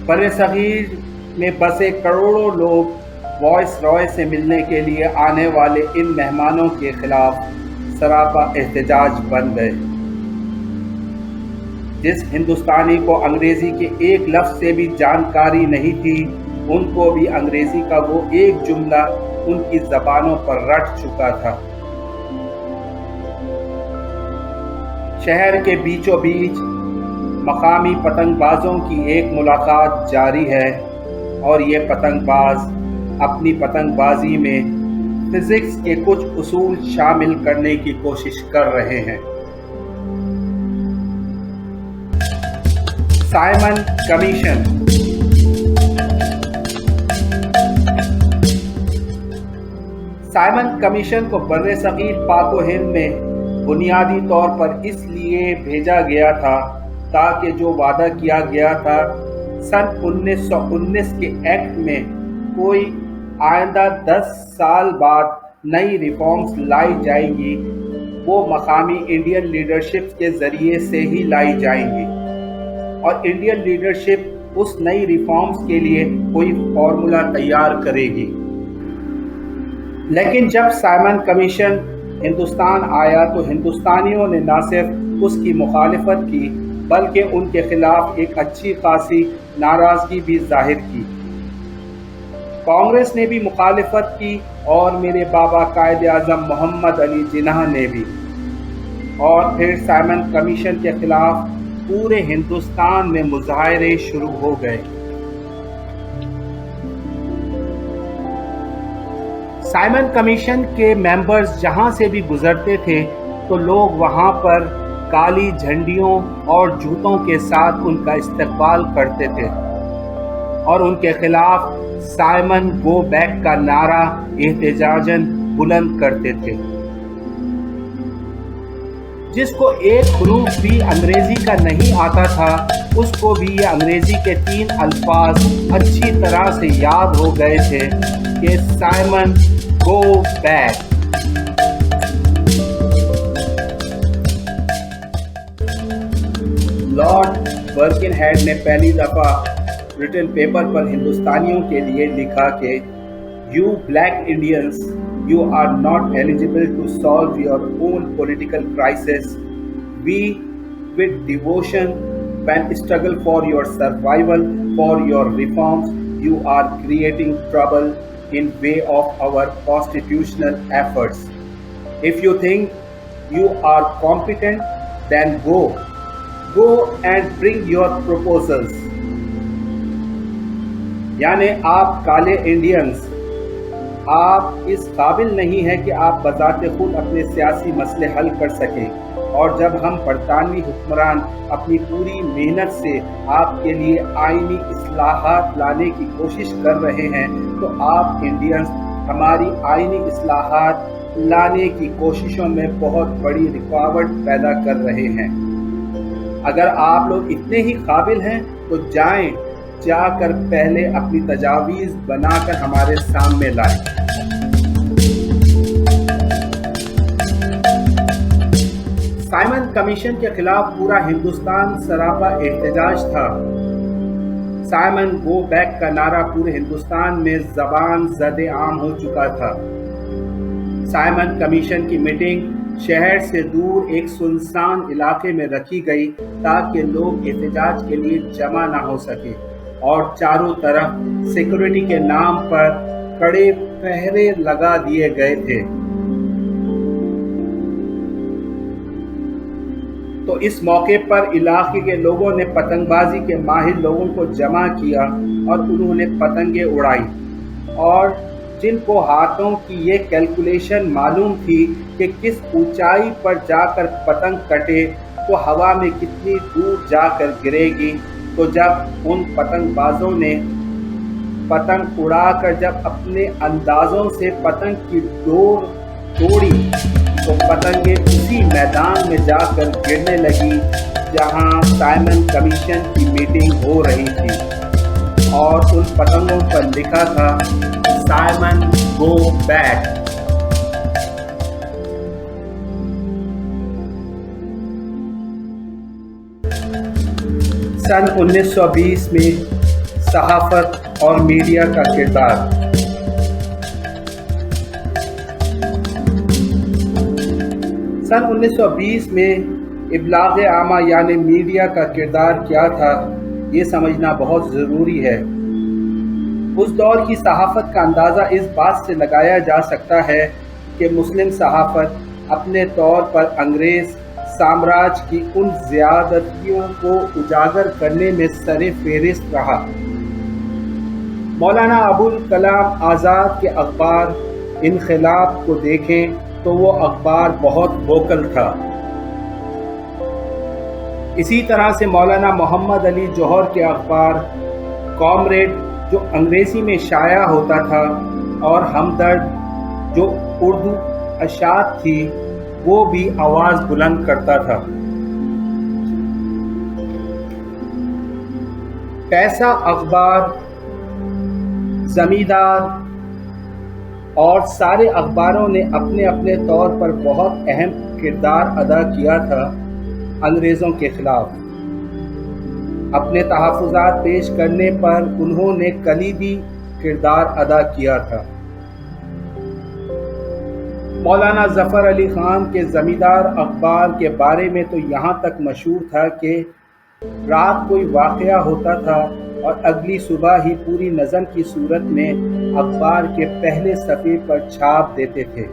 بر صغیر میں بسے کروڑوں لوگ وائس رائے سے ملنے کے لیے آنے والے ان مہمانوں کے خلاف سراپا احتجاج بن گئے۔ جس ہندوستانی کو انگریزی کے ایک لفظ سے بھی جانکاری نہیں تھی، ان کو بھی انگریزی کا وہ ایک جملہ ان کی زبانوں پر رٹ چکا تھا۔ شہر کے بیچوں بیچ مقامی پتنگ بازوں کی ایک ملاقات جاری ہے، اور یہ پتنگ باز اپنی پتنگ بازی میں فزکس کے کچھ اصول شامل کرنے کی کوشش کر رہے ہیں۔ Simon commission. سائمن کمیشن کو بر صغیر پاک و ہند میں بنیادی طور پر اس لیے بھیجا گیا تھا تاکہ جو وعدہ کیا گیا تھا سن 1919 کے ایکٹ میں کوئی آئندہ 10 سال بعد نئی ریفارمز لائی جائیں گی، وہ مقامی انڈین لیڈرشپ کے ذریعے سے ہی لائی جائیں گی، اور انڈین لیڈرشپ اس نئی ریفارمز کے لیے کوئی فارمولا تیار کرے گی۔ لیکن جب سائمن کمیشن ہندوستان آیا تو ہندوستانیوں نے نہ صرف اس کی مخالفت کی بلکہ ان کے خلاف ایک اچھی خاصی ناراضگی بھی ظاہر کی۔ کانگریس نے بھی مخالفت کی اور میرے بابا قائد اعظم محمد علی جناح نے بھی، اور پھر سائمن کمیشن کے خلاف پورے ہندوستان میں مظاہرے شروع ہو گئے۔ سائمن کمیشن کے ممبرز جہاں سے بھی گزرتے تھے تو لوگ وہاں پر کالی جھنڈیوں اور جوتوں کے ساتھ ان کا استقبال کرتے تھے۔ اور ان کے خلاف سائمن گو بیک کا نعرہ احتجاجاً بلند کرتے تھے۔ جس کو ایک حروف بھی انگریزی کا نہیں آتا تھا، اس کو بھی یہ انگریزی کے 3 الفاظ اچھی طرح سے یاد ہو گئے تھے کہ سائمن گو بیک۔ لارڈ برکنہیڈ نے پہلی دفعہ ریٹن پیپر پر ہندوستانیوں کے لیے لکھا کہ "You black Indians, you are not eligible to solve your own political crisis. We, with devotion, when struggle for your survival, for your reforms, you are creating trouble in way of our constitutional efforts. If you think you are competent, then go and bring your proposals." یعنی آپ کالے Indians, آپ اس قابل نہیں ہیں کہ آپ بذات خود اپنے سیاسی مسئلے حل کر سکیں، اور جب ہم برطانوی حکمران اپنی پوری محنت سے آپ کے لیے آئینی اصلاحات لانے کی کوشش کر رہے ہیں تو آپ انڈینز ہماری آئینی اصلاحات لانے کی کوششوں میں بہت بڑی رکاوٹ پیدا کر رہے ہیں۔ اگر آپ لوگ اتنے ہی قابل ہیں تو جا کر پہلے اپنی تجاویز بنا کر ہمارے سامنے لائیں۔ سائمن کمیشن کے خلاف پورا ہندوستان سراپا احتجاج تھا۔ سائمن گو بیک کا نعرہ پورے ہندوستان میں زبان زد عام ہو چکا تھا۔ سائمن کمیشن کی میٹنگ شہر سے دور ایک سنسان علاقے میں رکھی گئی تاکہ لوگ احتجاج کے لیے جمع نہ ہو سکے، اور چاروں طرف سیکورٹی کے نام پر کڑے پہرے لگا دیے گئے تھے۔ تو اس موقع پر علاقے کے لوگوں نے پتنگ بازی کے ماہر لوگوں کو جمع کیا اور انہوں نے پتنگیں اڑائیں، اور جن کو ہاتھوں کی یہ کیلکولیشن معلوم تھی کہ کس اونچائی پر جا کر پتنگ کٹے تو ہوا میں کتنی دور جا کر گرے گی، تو جب ان پتنگ بازوں نے پتنگ اڑا کر جب اپنے اندازوں سے پتنگ کی ڈور توڑی تو پتنگیں اسی میدان میں جا کر گرنے لگی جہاں سائمن کمیشن کی میٹنگ ہو رہی تھی، اور ان پتنگوں پر لکھا تھا سائمن گو بیک۔ سن 1920 میں صحافت اور میڈیا کا کردار۔ سن 1920 میں ابلاغ عامہ یعنی میڈیا کا کردار کیا تھا، یہ سمجھنا بہت ضروری ہے۔ اس دور کی صحافت کا اندازہ اس بات سے لگایا جا سکتا ہے کہ مسلم صحافت اپنے طور پر انگریز سامراج کی ان زیادتیوں کو اجاگر کرنے میں سر فہرست رہا۔ مولانا ابوالکلام آزاد کے اخبار انقلاب کو دیکھیں تو وہ اخبار بہت ووکل تھا۔ اسی طرح سے مولانا محمد علی جوہر کے اخبار کامریڈ جو انگریزی میں شائع ہوتا تھا اور ہمدرد جو اردو اشاعت تھی وہ بھی آواز بلند کرتا تھا۔ پیسہ اخبار، زمیندار اور سارے اخباروں نے اپنے اپنے طور پر بہت اہم کردار ادا کیا تھا انگریزوں کے خلاف۔ اپنے تحفظات پیش کرنے پر انہوں نے کلیدی کردار ادا کیا تھا۔ مولانا ظفر علی خان کے زمیندار اخبار کے بارے میں تو یہاں تک مشہور تھا کہ رات کوئی واقعہ ہوتا تھا اور اگلی صبح ہی پوری نظم کی صورت میں اخبار کے پہلے صفحے پر چھاپ دیتے تھے،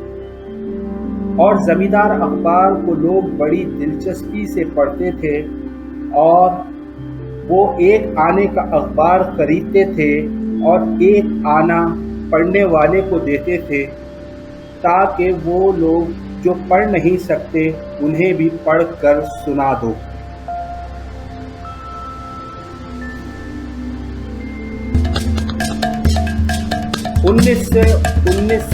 اور زمیندار اخبار کو لوگ بڑی دلچسپی سے پڑھتے تھے، اور وہ ایک آنے کا اخبار خریدتے تھے اور ایک آنا پڑھنے والے کو دیتے تھے تاکہ وہ لوگ جو پڑھ نہیں سکتے انہیں بھی پڑھ کر سنا دو۔ 1919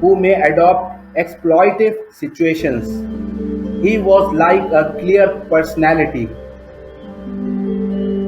who may adopt exploitive situations. He was like a clear personality.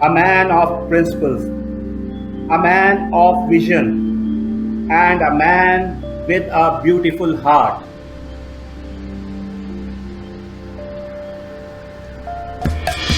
a man of principles, a man of vision, and a man with a beautiful heart.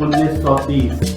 1930।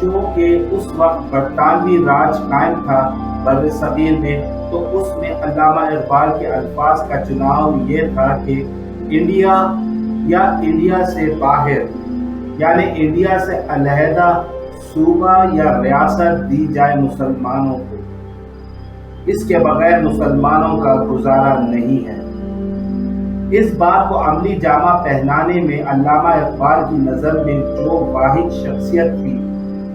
چونکہ اس وقت برطانوی راج قائم تھا بر صغیر میں، تو اس میں علامہ اقبال کے الفاظ کا چناؤ یہ تھا کہ انڈیا یا انڈیا سے باہر، یعنی انڈیا سے علیحدہ صوبہ یا ریاست دی جائے مسلمانوں کو، اس کے بغیر مسلمانوں کا گزارا نہیں ہے۔ اس بات کو عملی جامہ پہنانے میں علامہ اقبال کی نظر میں جو واحد شخصیت تھی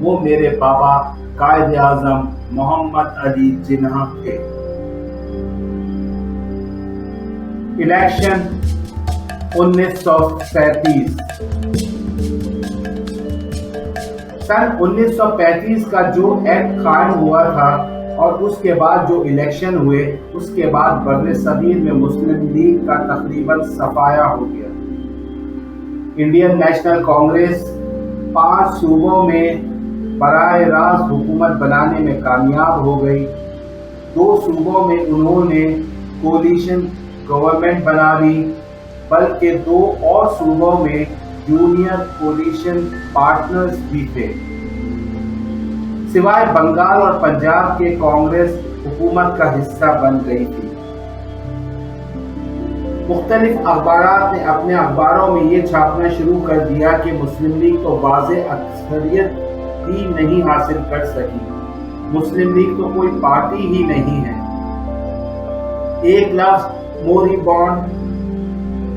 وہ میرے بابا قائد اعظم محمد علی جناح تھے۔ الیکشن 1937۔ سن 1935 کا جو ایکٹ قائم ہوا تھا اور اس کے بعد جو الیکشن ہوئے، اس کے بعد بر صغیر میں مسلم لیگ کا تقریباً صفایا ہو گیا۔ انڈین نیشنل کانگریس 5 صوبوں میں براہ راست حکومت بنانے میں کامیاب ہو گئی۔ 2 صوبوں میں انہوں نے کولیشن گورنمنٹ بنا لی، بلکہ 2 اور صوبوں میں جونیئر کولیشن پارٹنرز بھی تھے۔ سوائے بنگال اور پنجاب کے کانگریس حکومت کا حصہ بن گئی تھی۔ مختلف اخبارات نے اپنے اخباروں میں یہ چھاپنا شروع کر دیا کہ مسلم لیگ تو واضح اکثریت ہی نہیں حاصل کر سکی، مسلم لیگ تو کوئی پارٹی ہی نہیں ہے۔ ایک لفظ موری بانڈ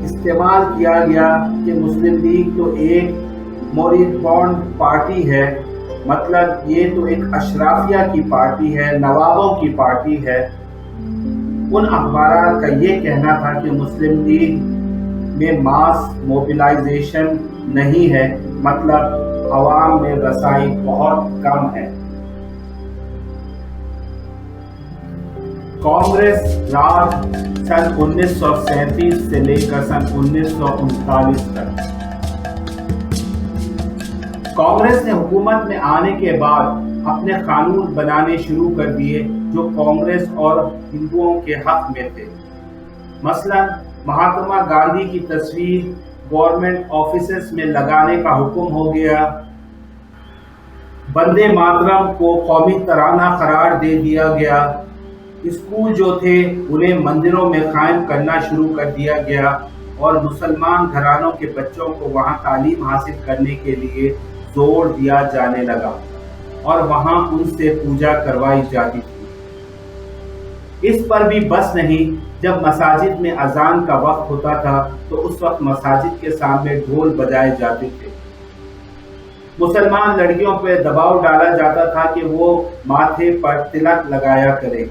استعمال کیا گیا کہ مسلم لیگ تو ایک موری بانڈ پارٹی ہے، مطلب یہ تو ایک اشرافیہ کی پارٹی ہے، نوابوں کی پارٹی ہے۔ ان اخبارات کا یہ کہنا تھا کہ مسلم لیگ میں ماس موبلائزیشن نہیں ہے، مطلب عوام میں رسائی بہت کم ہے۔ کانگریس راج سن 1937 سے لے کر سن 1939 تک۔ کانگریس نے حکومت میں آنے کے بعد اپنے قانون بنانے شروع کر دیے جو کانگریس اور ہندوؤں کے حق میں تھے۔ مثلا مہاتما گاندھی کی تصویر گورنمنٹ آفیسز میں لگانے کا حکم ہو گیا، وندے ماترم کو قومی ترانہ قرار دے دیا گیا، اسکول جو تھے انہیں مندروں میں قائم کرنا شروع کر دیا گیا، اور مسلمان گھرانوں کے بچوں کو وہاں تعلیم حاصل کرنے کے لیے زور دیا جانے لگا اور وہاں ان سے پوجا کروائی جاتی تھی۔ اس پر بھی بس نہیں، جب مساجد میں اذان کا وقت ہوتا تھا تو اس وقت مساجد کے سامنے ڈھول بجائے جاتے تھے۔ مسلمان لڑکیوں پہ دباؤ ڈالا جاتا تھا کہ وہ ماتھے پر تلک لگایا کرے،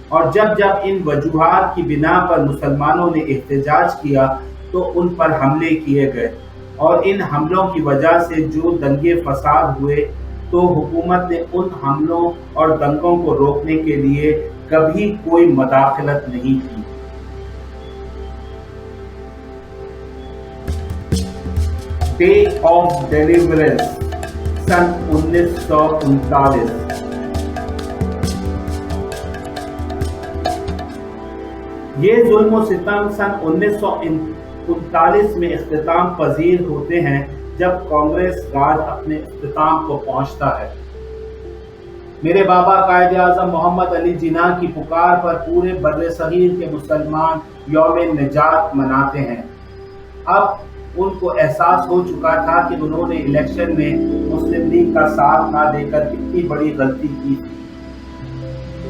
اور جب جب ان وجوہات کی بنا پر مسلمانوں نے احتجاج کیا تو ان پر حملے کیے گئے، اور ان حملوں کی وجہ سے جو دنگے فساد ہوئے تو حکومت نے ان حملوں اور دنگوں کو روکنے کے لیے کبھی کوئی مداخلت نہیں کی۔ ڈے آف ڈیلیورنس سن 1939۔ یہ ظلم و ستم سن 1939 میں اختتام پذیر ہوتے ہیں جب کانگریس راج اپنے اختتام کو پہنچتا ہے۔ میرے بابا قائد اعظم محمد علی جناح کی پکار پر پورے بر صغیر کے مسلمان یوم نجات مناتے ہیں۔ اب ان کو احساس ہو چکا تھا کہ انہوں نے الیکشن میں مسلم لیگ کا ساتھ نہ دے کر کتنی بڑی غلطی کی تھی۔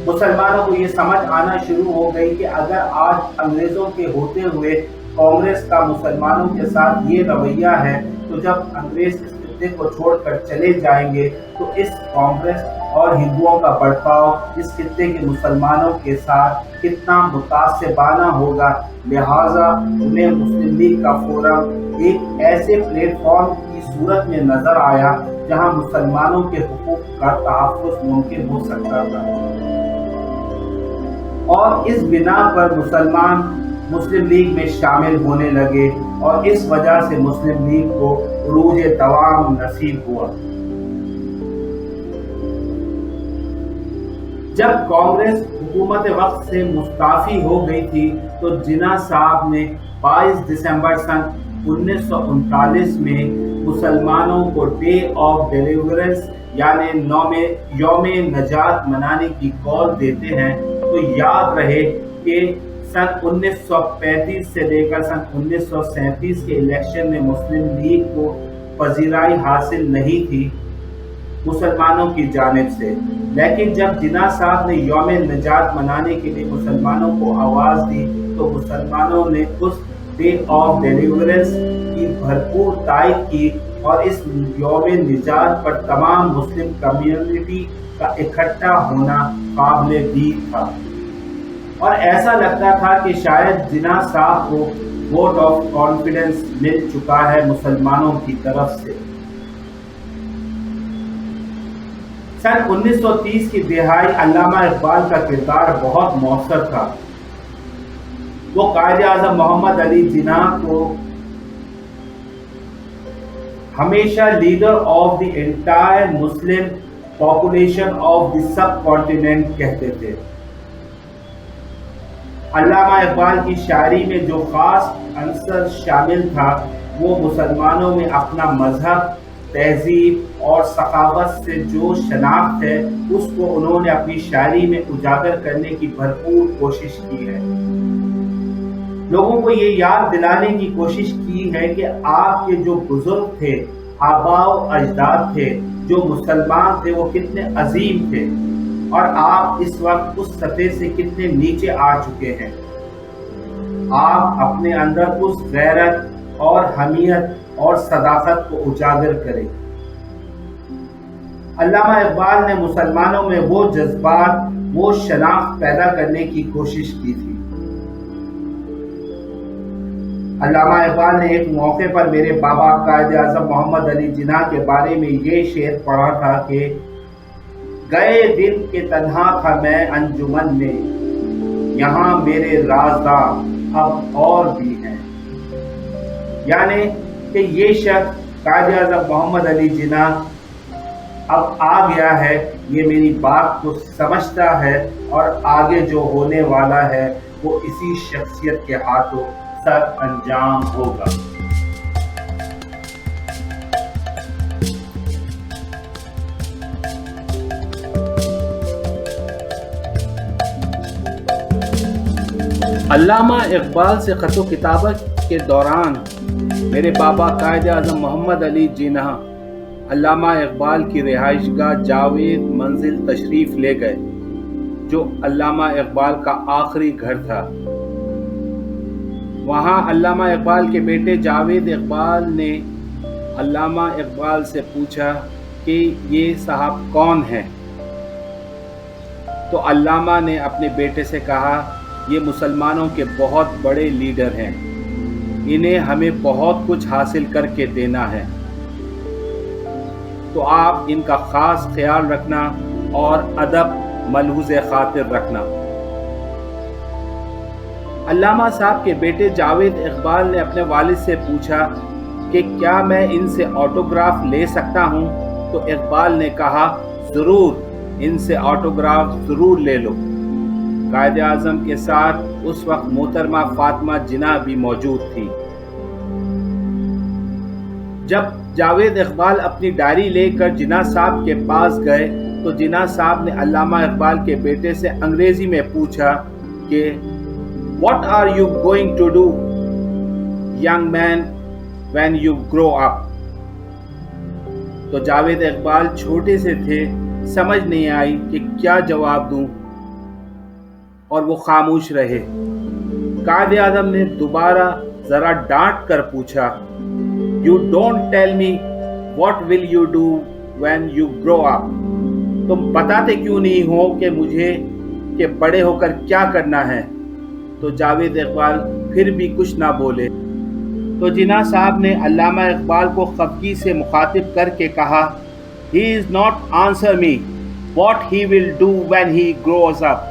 مسلمانوں کو یہ سمجھ آنا شروع ہو گئی کہ اگر آج انگریزوں کے ہوتے ہوئے کانگریس کا مسلمانوں کے ساتھ یہ رویہ ہے تو جب انگریز اس خطے کو چھوڑ کر چلے جائیں گے تو اس کانگریس اور ہندوؤں کا برتاؤ اس خطے کے مسلمانوں کے ساتھ کتنا متعصبانہ ہوگا، لہٰذا انہیں مسلم لیگ کا فورم ایک ایسے پلیٹ فارم کی صورت میں نظر آیا جہاں مسلمانوں کے حقوق کا تحفظ ممکن ہو سکتا تھا، اور اس بنا پر مسلمان مسلم لیگ میں شامل ہونے لگے، اور اس وجہ سے مسلم لیگ کو عروج دوام نصیب ہوا۔ جب کانگریس حکومت وقت سے مستعفی ہو گئی تھی تو جناح صاحب نے 22 دسمبر سن 1939 میں مسلمانوں کو ڈے آف ڈیلیورنس یعنی یوم نجات منانے کی کال دیتے ہیں تو یاد رہے کہ سن 1935 سے لے کر سن 1937 کے الیکشن میں مسلم لیگ کو پذیرائی حاصل نہیں تھی مسلمانوں کی جانب سے، لیکن جب جناح صاحب نے یوم نجات منانے کے لیے مسلمانوں کو آواز دی تو مسلمانوں نے اس ڈے آف ڈیلیورنس کی بھرپور تائید کی اور اس یوم نجات پر تمام مسلم کمیونٹی کا اکٹھا ہونا قابل دید تھا، اور ایسا لگتا تھا کہ شاید جناح صاحب کو ووٹ آف کانفیڈنس مل چکا ہے مسلمانوں کی طرف سے۔ سن 1930 کی دہائی علامہ اقبال کا کردار بہت مؤثر تھا۔ وہ قائد اعظم محمد علی جناح کو ہمیشہ leader of the entire Muslim population of the sub continent کہتے تھے۔ علامہ اقبال کی شاعری میں جو خاص عنصر شامل تھا وہ مسلمانوں میں اپنا مذہب، تہذیب اور ثقافت سے جو شناخت ہے اس کو انہوں نے اپنی شاعری میں اجاگر کرنے کی بھرپور کوشش کی ہے۔ لوگوں کو یہ یاد دلانے کی کوشش کی ہے کہ آپ کے جو بزرگ تھے، آباء و اجداد تھے، جو مسلمان تھے، وہ کتنے عظیم تھے اور آپ اس وقت اس سطح سے کتنے نیچے آ چکے ہیں۔ آپ اپنے اندر اس غیرت اور حمیت اور صداقت کو اجاگر کریں۔ علامہ اقبال نے مسلمانوں میں وہ جذبات، وہ شناخت پیدا کرنے کی کوشش کی تھی۔ علامہ اقبال نے ایک موقع پر میرے بابا قائد اعظم محمد علی جناح کے بارے میں یہ شعر پڑھا تھا کہ گئے دن کے تنہا تھا میں انجمن میں، یہاں میرے رازدار اب اور بھی ہیں۔ یعنی کہ یہ شخص قائد اعظم محمد علی جناح اب آ گیا ہے، یہ میری بات کو سمجھتا ہے اور آگے جو ہونے والا ہے وہ اسی شخصیت کے ہاتھوں سر انجام ہوگا۔ علامہ اقبال سے خط و کتابت کے دوران میرے بابا قائد اعظم محمد علی جناح علامہ اقبال کی رہائش گاہ جاوید منزل تشریف لے گئے، جو علامہ اقبال کا آخری گھر تھا۔ وہاں علامہ اقبال کے بیٹے جاوید اقبال نے علامہ اقبال سے پوچھا کہ یہ صاحب کون ہیں؟ تو علامہ نے اپنے بیٹے سے کہا یہ مسلمانوں کے بہت بڑے لیڈر ہیں، انہیں ہمیں بہت کچھ حاصل کر کے دینا ہے، تو آپ ان کا خاص خیال رکھنا اور ادب ملحوظ خاطر رکھنا۔ علامہ صاحب کے بیٹے جاوید اقبال نے اپنے والد سے پوچھا کہ کیا میں ان سے آٹوگراف لے سکتا ہوں؟ تو اقبال نے کہا ضرور، ان سے آٹوگراف ضرور لے لو۔ قائد اعظم کے ساتھ اس وقت محترمہ فاطمہ جناح بھی موجود تھی۔ جب جاوید اقبال اپنی ڈائری لے کر جناح صاحب کے پاس گئے تو جناح صاحب نے علامہ اقبال کے بیٹے سے انگریزی میں پوچھا کہ What are you going to do, young man, when you grow up؟ تو جاوید اقبال چھوٹے سے تھے، سمجھ نہیں آئی کہ کیا جواب دوں اور وہ خاموش رہے۔ قائد اعظم نے دوبارہ ذرا ڈانٹ کر پوچھا You don't tell me what will you do when you grow up؟ تم بتاتے کیوں نہیں ہو کہ مجھے کہ بڑے ہو کر کیا کرنا ہے؟ تو جاوید اقبال پھر بھی کچھ نہ بولے۔ تو جناح صاحب نے علامہ اقبال کو خفگی سے مخاطب کر کے کہا He is not answer me what he will do when he grows up۔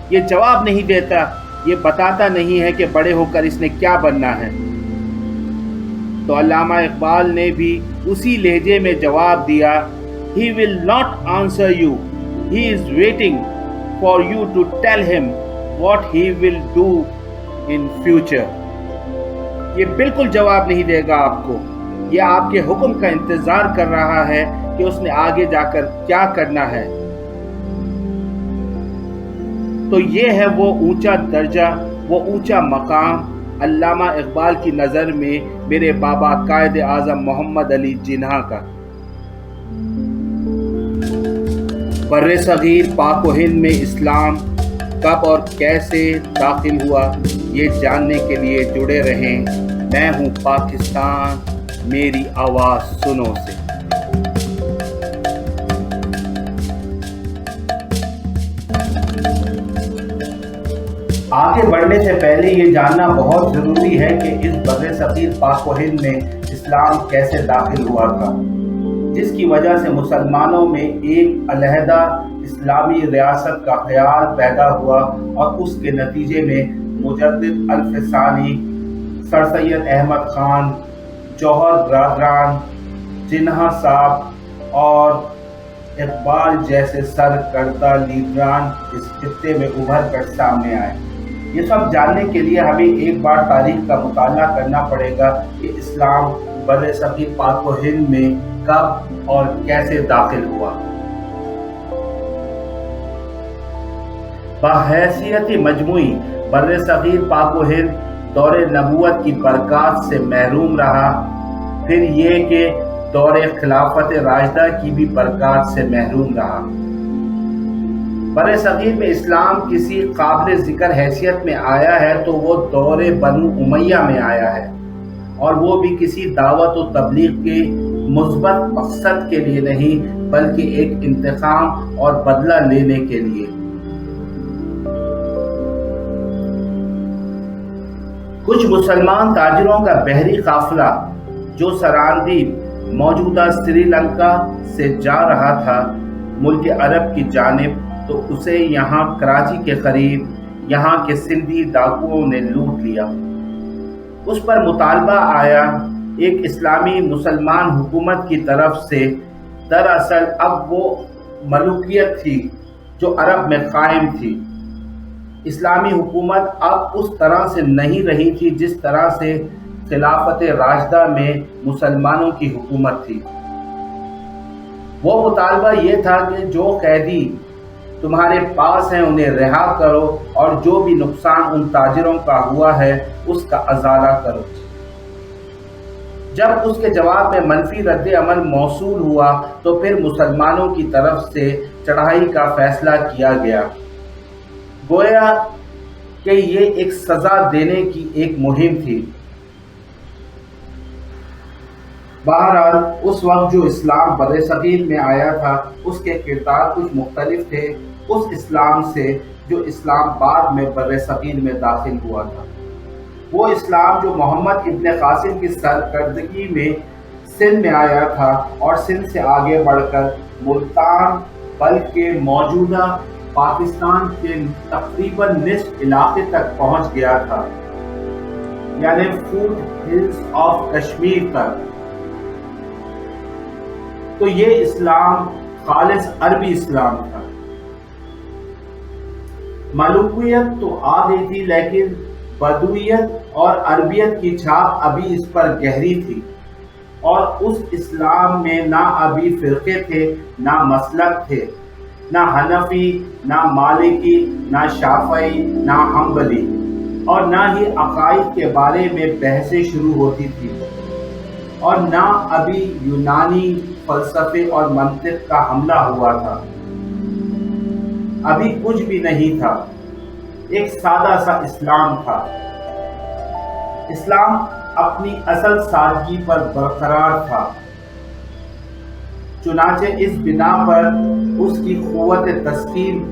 یہ جواب نہیں دیتا، یہ بتاتا نہیں ہے کہ بڑے ہو کر اس نے کیا بننا ہے۔ تو علامہ اقبال نے بھی اسی لہجے میں جواب دیا He will not answer you, he is waiting for you to tell him what he will do in future۔ یہ بالکل جواب نہیں دے گا آپ کو، یہ آپ کے حکم کا انتظار کر رہا ہے کہ اس نے آگے جا کر کیا کرنا ہے۔ تو یہ ہے وہ اونچا درجہ، وہ اونچا مقام علامہ اقبال کی نظر میں میرے بابا قائد اعظم محمد علی جناح کا۔ بر صغیر پاک و ہند میں اسلام کب اور کیسے داخل ہوا، یہ جاننے کے لیے جڑے رہیں میں ہوں پاکستان، میری آواز سنو سے۔ آگے بڑھنے سے پہلے یہ جاننا بہت ضروری ہے کہ اس بر صغیر پاک و ہند میں اسلام کیسے داخل ہوا تھا، جس کی وجہ سے مسلمانوں میں ایک علیحدہ اسلامی ریاست کا خیال پیدا ہوا، اور اس کے نتیجے میں مجدد الف ثانی، سر سید احمد خان، جوہر برادران، جناح صاحب اور اقبال جیسے سرکردہ لیڈران اس خطے میں ابھر کر سامنے آئے۔ یہ سب جاننے کے لیے ہمیں ایک بار تاریخ کا مطالعہ کرنا پڑے گا کہ اسلام بر صغیر پاک و ہند میں کب اور کیسے داخل ہوا۔ بحیثیت مجموعی بر صغیر پاک و ہند دور نبوت کی برکات سے محروم رہا، پھر یہ کہ دور خلافت راشدہ کی بھی برکات سے محروم رہا۔ بر صغیر میں اسلام کسی قابل ذکر حیثیت میں آیا ہے تو وہ دور بنو امیہ میں آیا ہے، اور وہ بھی کسی دعوت و تبلیغ کے مثبت مقصد کے لیے نہیں، بلکہ ایک انتقام اور بدلہ لینے کے لیے۔ کچھ مسلمان تاجروں کا بحری قافلہ جو سراندیپ موجودہ سری لنکا سے جا رہا تھا ملک عرب کی جانب، تو اسے یہاں کراچی کے قریب یہاں کے سندھی ڈاکوؤں نے لوٹ لیا۔ اس پر مطالبہ آیا ایک اسلامی مسلمان حکومت کی طرف سے۔ دراصل اب وہ ملوکیت تھی جو عرب میں قائم تھی۔ اسلامی حکومت اب اس طرح سے نہیں رہی تھی جس طرح سے خلافت راشدہ میں مسلمانوں کی حکومت تھی۔ وہ مطالبہ یہ تھا کہ جو قیدی تمہارے پاس ہیں انہیں رہا کرو، اور جو بھی نقصان ان تاجروں کا ہوا ہے اس کا ازالہ کرو۔ جب اس کے جواب میں منفی رد عمل موصول ہوا تو پھر مسلمانوں کی طرف سے چڑھائی کا فیصلہ کیا گیا، گویا کہ یہ ایک سزا دینے کی ایک مہم تھی۔ بہرحال اس وقت جو اسلام بر صغیر میں آیا تھا اس کے کردار کچھ مختلف تھے اس اسلام سے جو اسلام بعد میں بر صغیر میں داخل ہوا تھا۔ وہ اسلام جو محمد ابن قاسم کی سرکردگی میں سندھ میں آیا تھا، اور سندھ سے آگے بڑھ کر ملتان بلکہ موجودہ پاکستان کے تقریباً نصف علاقے تک پہنچ گیا تھا، یعنی فوٹ ہلز آف کشمیر تک۔ تو یہ اسلام خالص عربی اسلام تھا۔ ملوکیت تو آ گئی تھی، لیکن بدویت اور عربیت کی چھاپ ابھی اس پر گہری تھی، اور اس اسلام میں نہ ابھی فرقے تھے، نہ مسلک تھے، نہ حنفی، نہ مالکی، نہ شافعی، نہ حنبلی، اور نہ ہی عقائد کے بارے میں بحثیں شروع ہوتی تھی، اور نہ ابھی یونانی فلسفے اور منطق کا حملہ ہوا تھا۔ ابھی کچھ بھی نہیں تھا، ایک سادہ سا اسلام تھا۔ اسلام اپنی اصل سادگی پر برقرار تھا، چنانچہ اس بنا پر اس کی قوت تسکین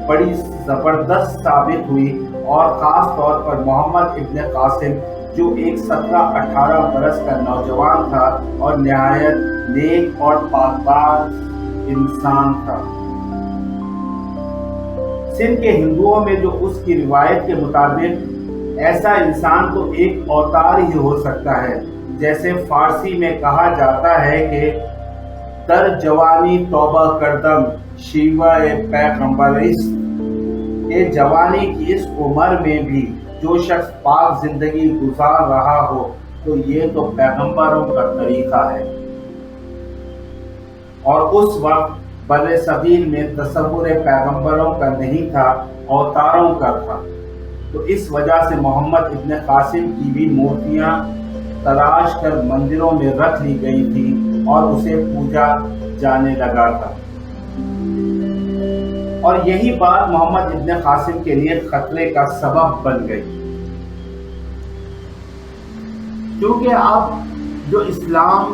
بڑی زبردست ثابت ہوئی، اور خاص طور پر محمد ابن قاسم جو ایک 17-18 برس کا نوجوان تھا اور نہایت نیک اور پاکباز انسان تھا۔ سندھ کے ہندوؤں میں جو اس کی روایت کے مطابق ایسا انسان تو ایک اوتار ہی ہو سکتا ہے، جیسے فارسی میں کہا جاتا ہے کہ در جوانی توبہ کردم شیوہ پیغمبرست، کہ جوانی کی اس عمر میں بھی جو شخص پاک زندگی گزار رہا ہو تو یہ تو پیغمبروں کا طریقہ ہے، اور اس وقت بر صغیر میں تصور پیغمبروں کا نہیں تھا، اوتاروں کا تھا۔ تو اس وجہ سے محمد ابن قاسم کی بھی مورتیاں تراش کر مندروں میں رکھ لی گئی تھی اور اسے پوجا جانے لگا تھا، اور یہی بات محمد ابن قاسم کے لیے خطرے کا سبب بن گئی، کیونکہ اب جو اسلام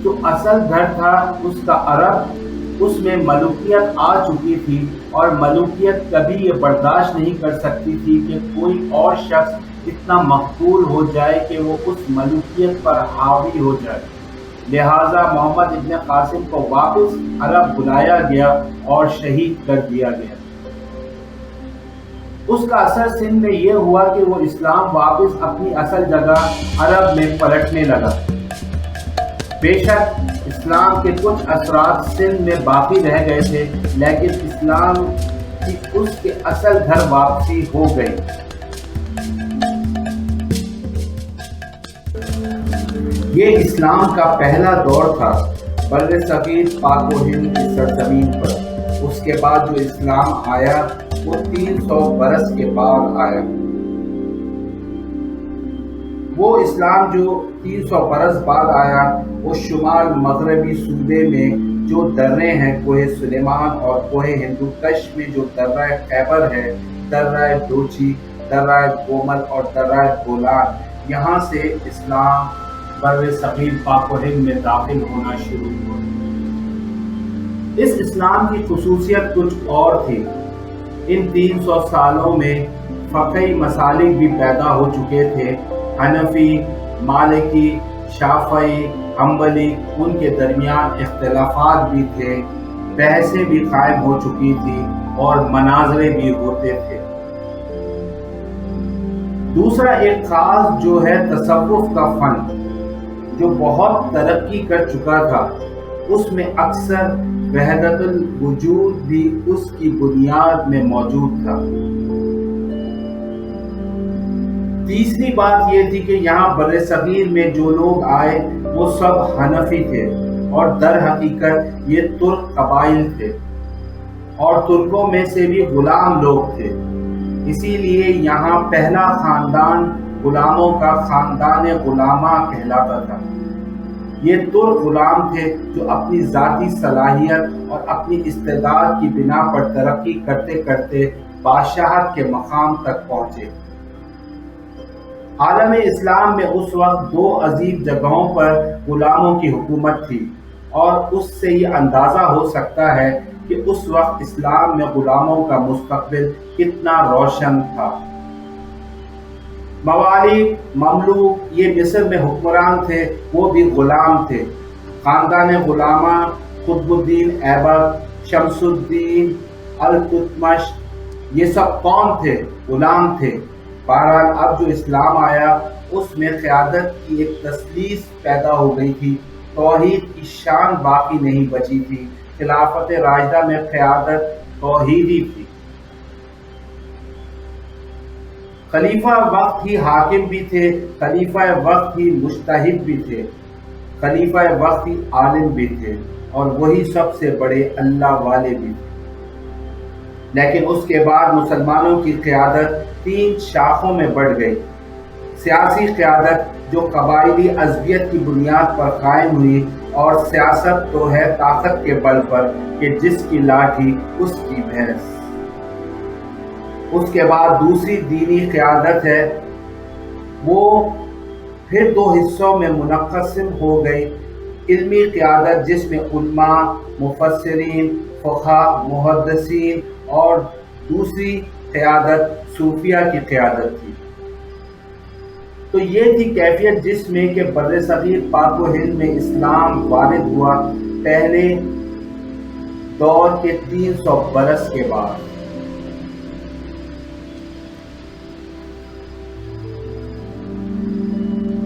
جو اصل گھر تھا اس کا عرب، اس میں ملوکیت آ چکی تھی، اور ملوکیت کبھی یہ برداشت نہیں کر سکتی تھی کہ کوئی اور شخص اتنا مقبول ہو جائے کہ وہ اس ملوکیت پر حاوی ہو جائے۔ لہٰذا محمد ابن قاسم کو واپس عرب بلایا گیا اور شہید کر دیا گیا۔ اس کا اثر سندھ میں یہ ہوا کہ وہ اسلام واپس اپنی اصل جگہ عرب میں پلٹنے لگا۔ بے شک اسلام کے کچھ اثرات سندھ میں باقی رہ گئے تھے، لیکن اسلام کی اس کے اصل گھر واپسی ہو گئی۔ یہ اسلام کا پہلا دور تھا بر صغیر پاک و ہند کی سرزمین پر۔ اس کے بعد جو اسلام آیا وہ 300 برس کے بعد آیا۔ وہ اسلام جو 300 برس بعد آیا وہ شمال مغربی صوبے میں جو درے ہیں، کوہ سلیمان اور کوہ ہندوکش میں جو درہ خیبر ہے، درہ ڈوچی، درہ گومل اور درہ بولان، یہاں سے اسلام بر صغیر پاک و ہند میں داخل ہونا شروع ہوا۔ اس اسلام کی خصوصیت کچھ اور تھی۔ ان 300 سالوں میں فقہی مسالک بھی پیدا ہو چکے تھے۔ حنفی، مالکی، شافعی، حنبلی، ان کے درمیان اختلافات بھی تھے، بحثیں بھی قائم ہو چکی تھی اور مناظرے بھی ہوتے تھے۔ دوسرا ایک خاص جو ہے تصوف کا فن، جو بہت ترقی کر چکا تھا، اس میں اکثر وحدت الوجود بھی اس کی بنیاد میں موجود تھا۔ تیسری بات یہ تھی کہ یہاں بر صغیر میں جو لوگ آئے وہ سب حنفی تھے، اور در حقیقت یہ ترک قبائل تھے، اور ترکوں میں سے بھی غلام لوگ تھے۔ اسی لیے یہاں پہلا خاندان غلاموں کا خاندان غلامہ کہلاتا تھا۔ یہ ترک غلام تھے جو اپنی ذاتی صلاحیت اور اپنی استعداد کی بنا پر ترقی کرتے کرتے بادشاہت کے مقام تک پہنچے۔ عالم اسلام میں اس وقت 2 عظیم جگہوں پر غلاموں کی حکومت تھی، اور اس سے یہ اندازہ ہو سکتا ہے کہ اس وقت اسلام میں غلاموں کا مستقبل کتنا روشن تھا۔ ممالک، مملوک، یہ مصر میں حکمران تھے، وہ بھی غلام تھے۔ خاندان غلامہ، قطب الدین ایبک، شمس الدین التتمش، یہ سب کون تھے؟ غلام تھے۔ بہرحال اب جو اسلام آیا اس میں قیادت کی ایک تثلیث پیدا ہو گئی تھی، توحید کی شان باقی نہیں بچی تھی۔ خلافت راشدہ میں قیادت توحیدی تھی۔ خلیفہ وقت ہی حاکم بھی تھے، خلیفہ وقت ہی مجتہد بھی تھے، خلیفہ وقت ہی عالم بھی تھے، اور وہی سب سے بڑے اللہ والے بھی تھے۔ لیکن اس کے بعد مسلمانوں کی قیادت 3 شاخوں میں بڑھ گئی۔ سیاسی قیادت جو قبائلی عصبیت کی بنیاد پر قائم ہوئی، اور سیاست تو ہے طاقت کے بل پر کہ جس کی لاٹھی اس کی بھینس۔ اس کے بعد دوسری دینی قیادت ہے، وہ پھر 2 حصوں میں منقسم ہو گئی۔ علمی قیادت جس میں علماء، مفسرین، فقہاء، محدثین، اور دوسری قیادت صوفیہ کی قیادت تھی۔ تو یہ تھی کیفیت جس میں کہ بر صغیر پاک و ہند میں اسلام وارد ہوا پہلے دور کے 300 برس کے بعد۔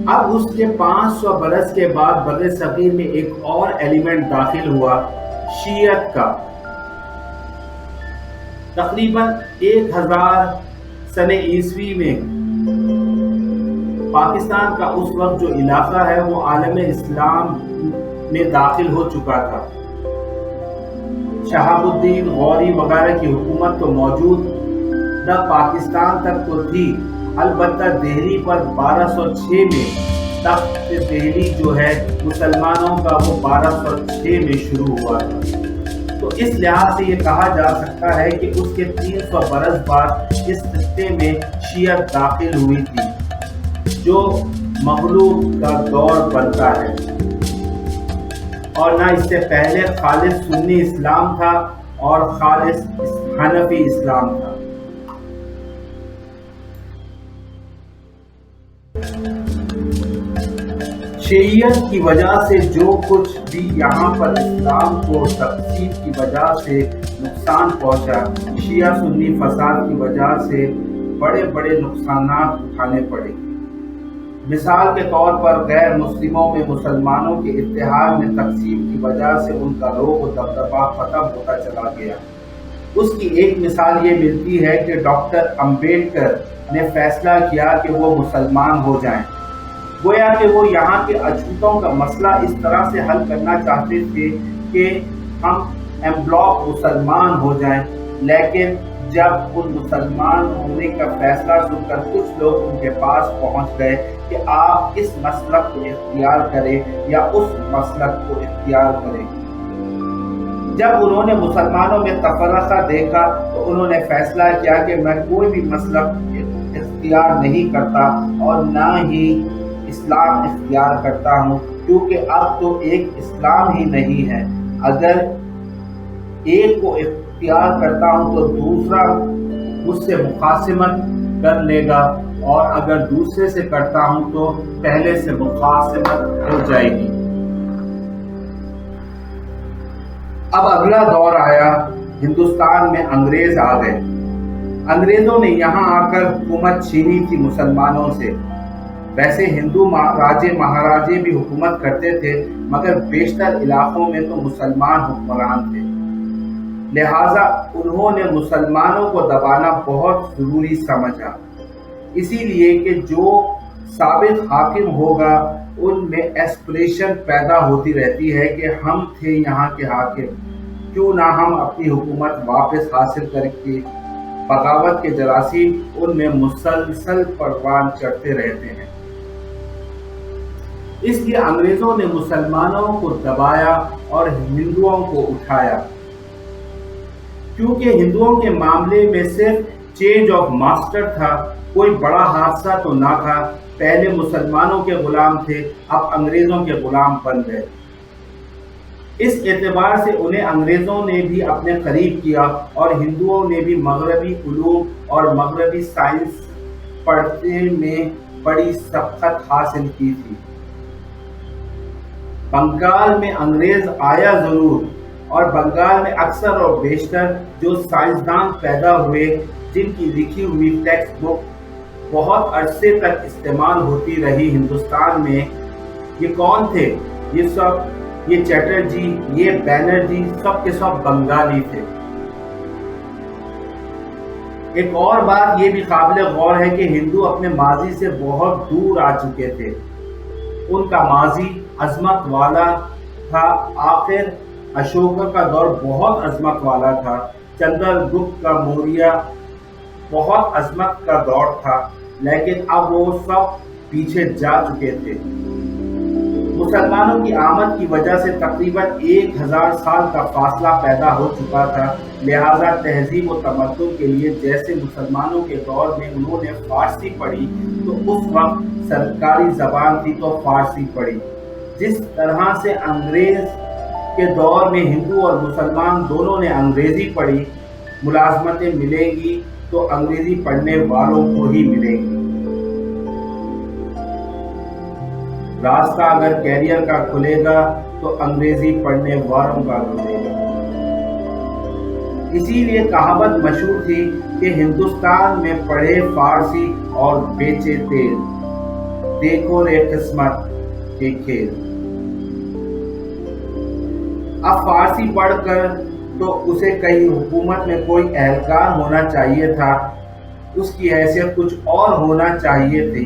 اب اس کے 500 برس کے بعد بر صغیر میں ایک اور ایلیمنٹ داخل ہوا، شیعت کا۔ تقریباً 1000 سنہ عیسوی میں پاکستان کا اس وقت جو علاقہ ہے وہ عالم اسلام میں داخل ہو چکا تھا۔ شہاب الدین غوری وغیرہ کی حکومت تو موجود پاکستان تک تو تھی، البتہ دہلی پر 1206 میں تخت دہلی جو ہے مسلمانوں کا وہ 1206 میں شروع ہوا تھا۔ تو اس لحاظ سے یہ کہا جا سکتا ہے کہ اس کے 300 برس بعد اس خطے میں شیعت داخل ہوئی تھی، جو مغلوب کا دور بنتا ہے، اور نہ اس سے پہلے خالص سنی اسلام تھا اور خالص حنفی اسلام تھا۔ شیعیت کی وجہ سے جو کچھ بھی یہاں پر اسلام کو تقسیم کی وجہ سے نقصان پہنچا، شیعہ سنی فساد کی وجہ سے بڑے بڑے نقصانات اٹھانے پڑے۔ مثال کے طور پر غیر مسلموں میں مسلمانوں کے اتحاد میں تقسیم کی وجہ سے ان کا روح و دبدبہ ختم ہوتا چلا گیا۔ اس کی ایک مثال یہ ملتی ہے کہ ڈاکٹر امبیڈکر نے فیصلہ کیا کہ وہ مسلمان ہو جائیں، گویا کہ وہ یہاں کے اچھوتوں کا مسئلہ اس طرح سے حل کرنا چاہتے تھے کہ ہم ایم بلاک مسلمان ہو جائیں، لیکن جب ان مسلمان ہونے کا فیصلہ سن کر کچھ لوگ ان کے پاس پہنچ گئے کہ آپ اس مسلک کو اختیار کریں یا اس مسلک کو اختیار کریں۔ جب انہوں نے مسلمانوں میں تفرقہ دیکھا تو انہوں نے فیصلہ کیا کہ میں کوئی بھی مسلک اختیار نہیں کرتا اور نہ ہی اسلام اختیار کرتا ہوں، کیونکہ اب تو ایک اسلام ہی نہیں ہے۔ اگر ایک کو اختیار کرتا ہوں تو دوسرا مجھ سے مخاصمت کر لے گا، اور اگر دوسرے سے کرتا ہوں تو پہلے سے مخاصمت ہو جائے گی۔ اب اگلا دور آیا، ہندوستان میں انگریز آ گئے۔ انگریزوں نے یہاں آ کر حکومت چھینی تھی مسلمانوں سے۔ ویسے ہندو راجے مہاراجے بھی حکومت کرتے تھے، مگر بیشتر علاقوں میں تو مسلمان حکمران تھے، لہٰذا انہوں نے مسلمانوں کو دبانا بہت ضروری سمجھا، اسی لیے کہ جو ثابت حاکم ہوگا ان میں ایسپریشن پیدا ہوتی رہتی ہے کہ ہم تھے یہاں کے حاکم، کیوں نہ ہم اپنی حکومت واپس حاصل کر کے۔ بغاوت کے جراثیم ان میں مسلسل پروان چڑھتے رہتے ہیں۔ اس لیے انگریزوں نے مسلمانوں کو دبایا اور ہندوؤں کو اٹھایا، کیونکہ ہندوؤں کے معاملے میں صرف چینج آف ماسٹر تھا، کوئی بڑا حادثہ تو نہ تھا۔ پہلے مسلمانوں کے غلام تھے، اب انگریزوں کے غلام بن گئے۔ اس اعتبار سے انہیں انگریزوں نے بھی اپنے قریب کیا اور ہندوؤں نے بھی مغربی علوم اور مغربی سائنس پڑھنے میں بڑی سبقت حاصل کی تھی۔ بنگال میں انگریز آیا ضرور، اور بنگال میں اکثر اور بیشتر جو سائنسدان پیدا ہوئے جن کی لکھی ہوئی ٹیکسٹ بک بہت عرصے تک استعمال ہوتی رہی ہندوستان میں، یہ کون تھے؟ یہ چیٹرجی، یہ بینرجی، سب کے سب بنگالی تھے۔ ایک اور بات یہ بھی قابل غور ہے کہ ہندو اپنے ماضی سے بہت دور آ چکے تھے۔ ان کا ماضی عظمت والا تھا، آخر اشوکا کا دور بہت عظمت والا تھا، چندر گپت کا موریہ بہت عظمت کا دور تھا، لیکن اب وہ سب پیچھے جا چکے تھے۔ مسلمانوں کی آمد کی وجہ سے تقریباً 1000 سال کا فاصلہ پیدا ہو چکا تھا، لہذا تہذیب و تمدن کے لیے جیسے مسلمانوں کے دور میں انہوں نے فارسی پڑھی تو اس وقت سرکاری زبان تھی تو فارسی پڑھی، جس طرح سے انگریز کے دور میں ہندو اور مسلمان دونوں نے انگریزی پڑھی، ملازمتیں ملیں گی تو انگریزی پڑھنے والوں کو ہی ملیں گی۔ راستہ اگر کیریئر کا کھلے گا تو انگریزی پڑھنے والوں کا کھلے گا۔ اسی لیے کہاوت مشہور تھی کہ ہندوستان میں پڑھے فارسی اور بیچے تیل، دیکھو رے قسمت کے کھیل۔ اب فارسی پڑھ کر تو اسے کہیں حکومت میں کوئی اہلکار ہونا چاہیے تھا، اس کی حیثیت کچھ اور ہونا چاہیے تھی،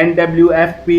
NWFP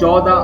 14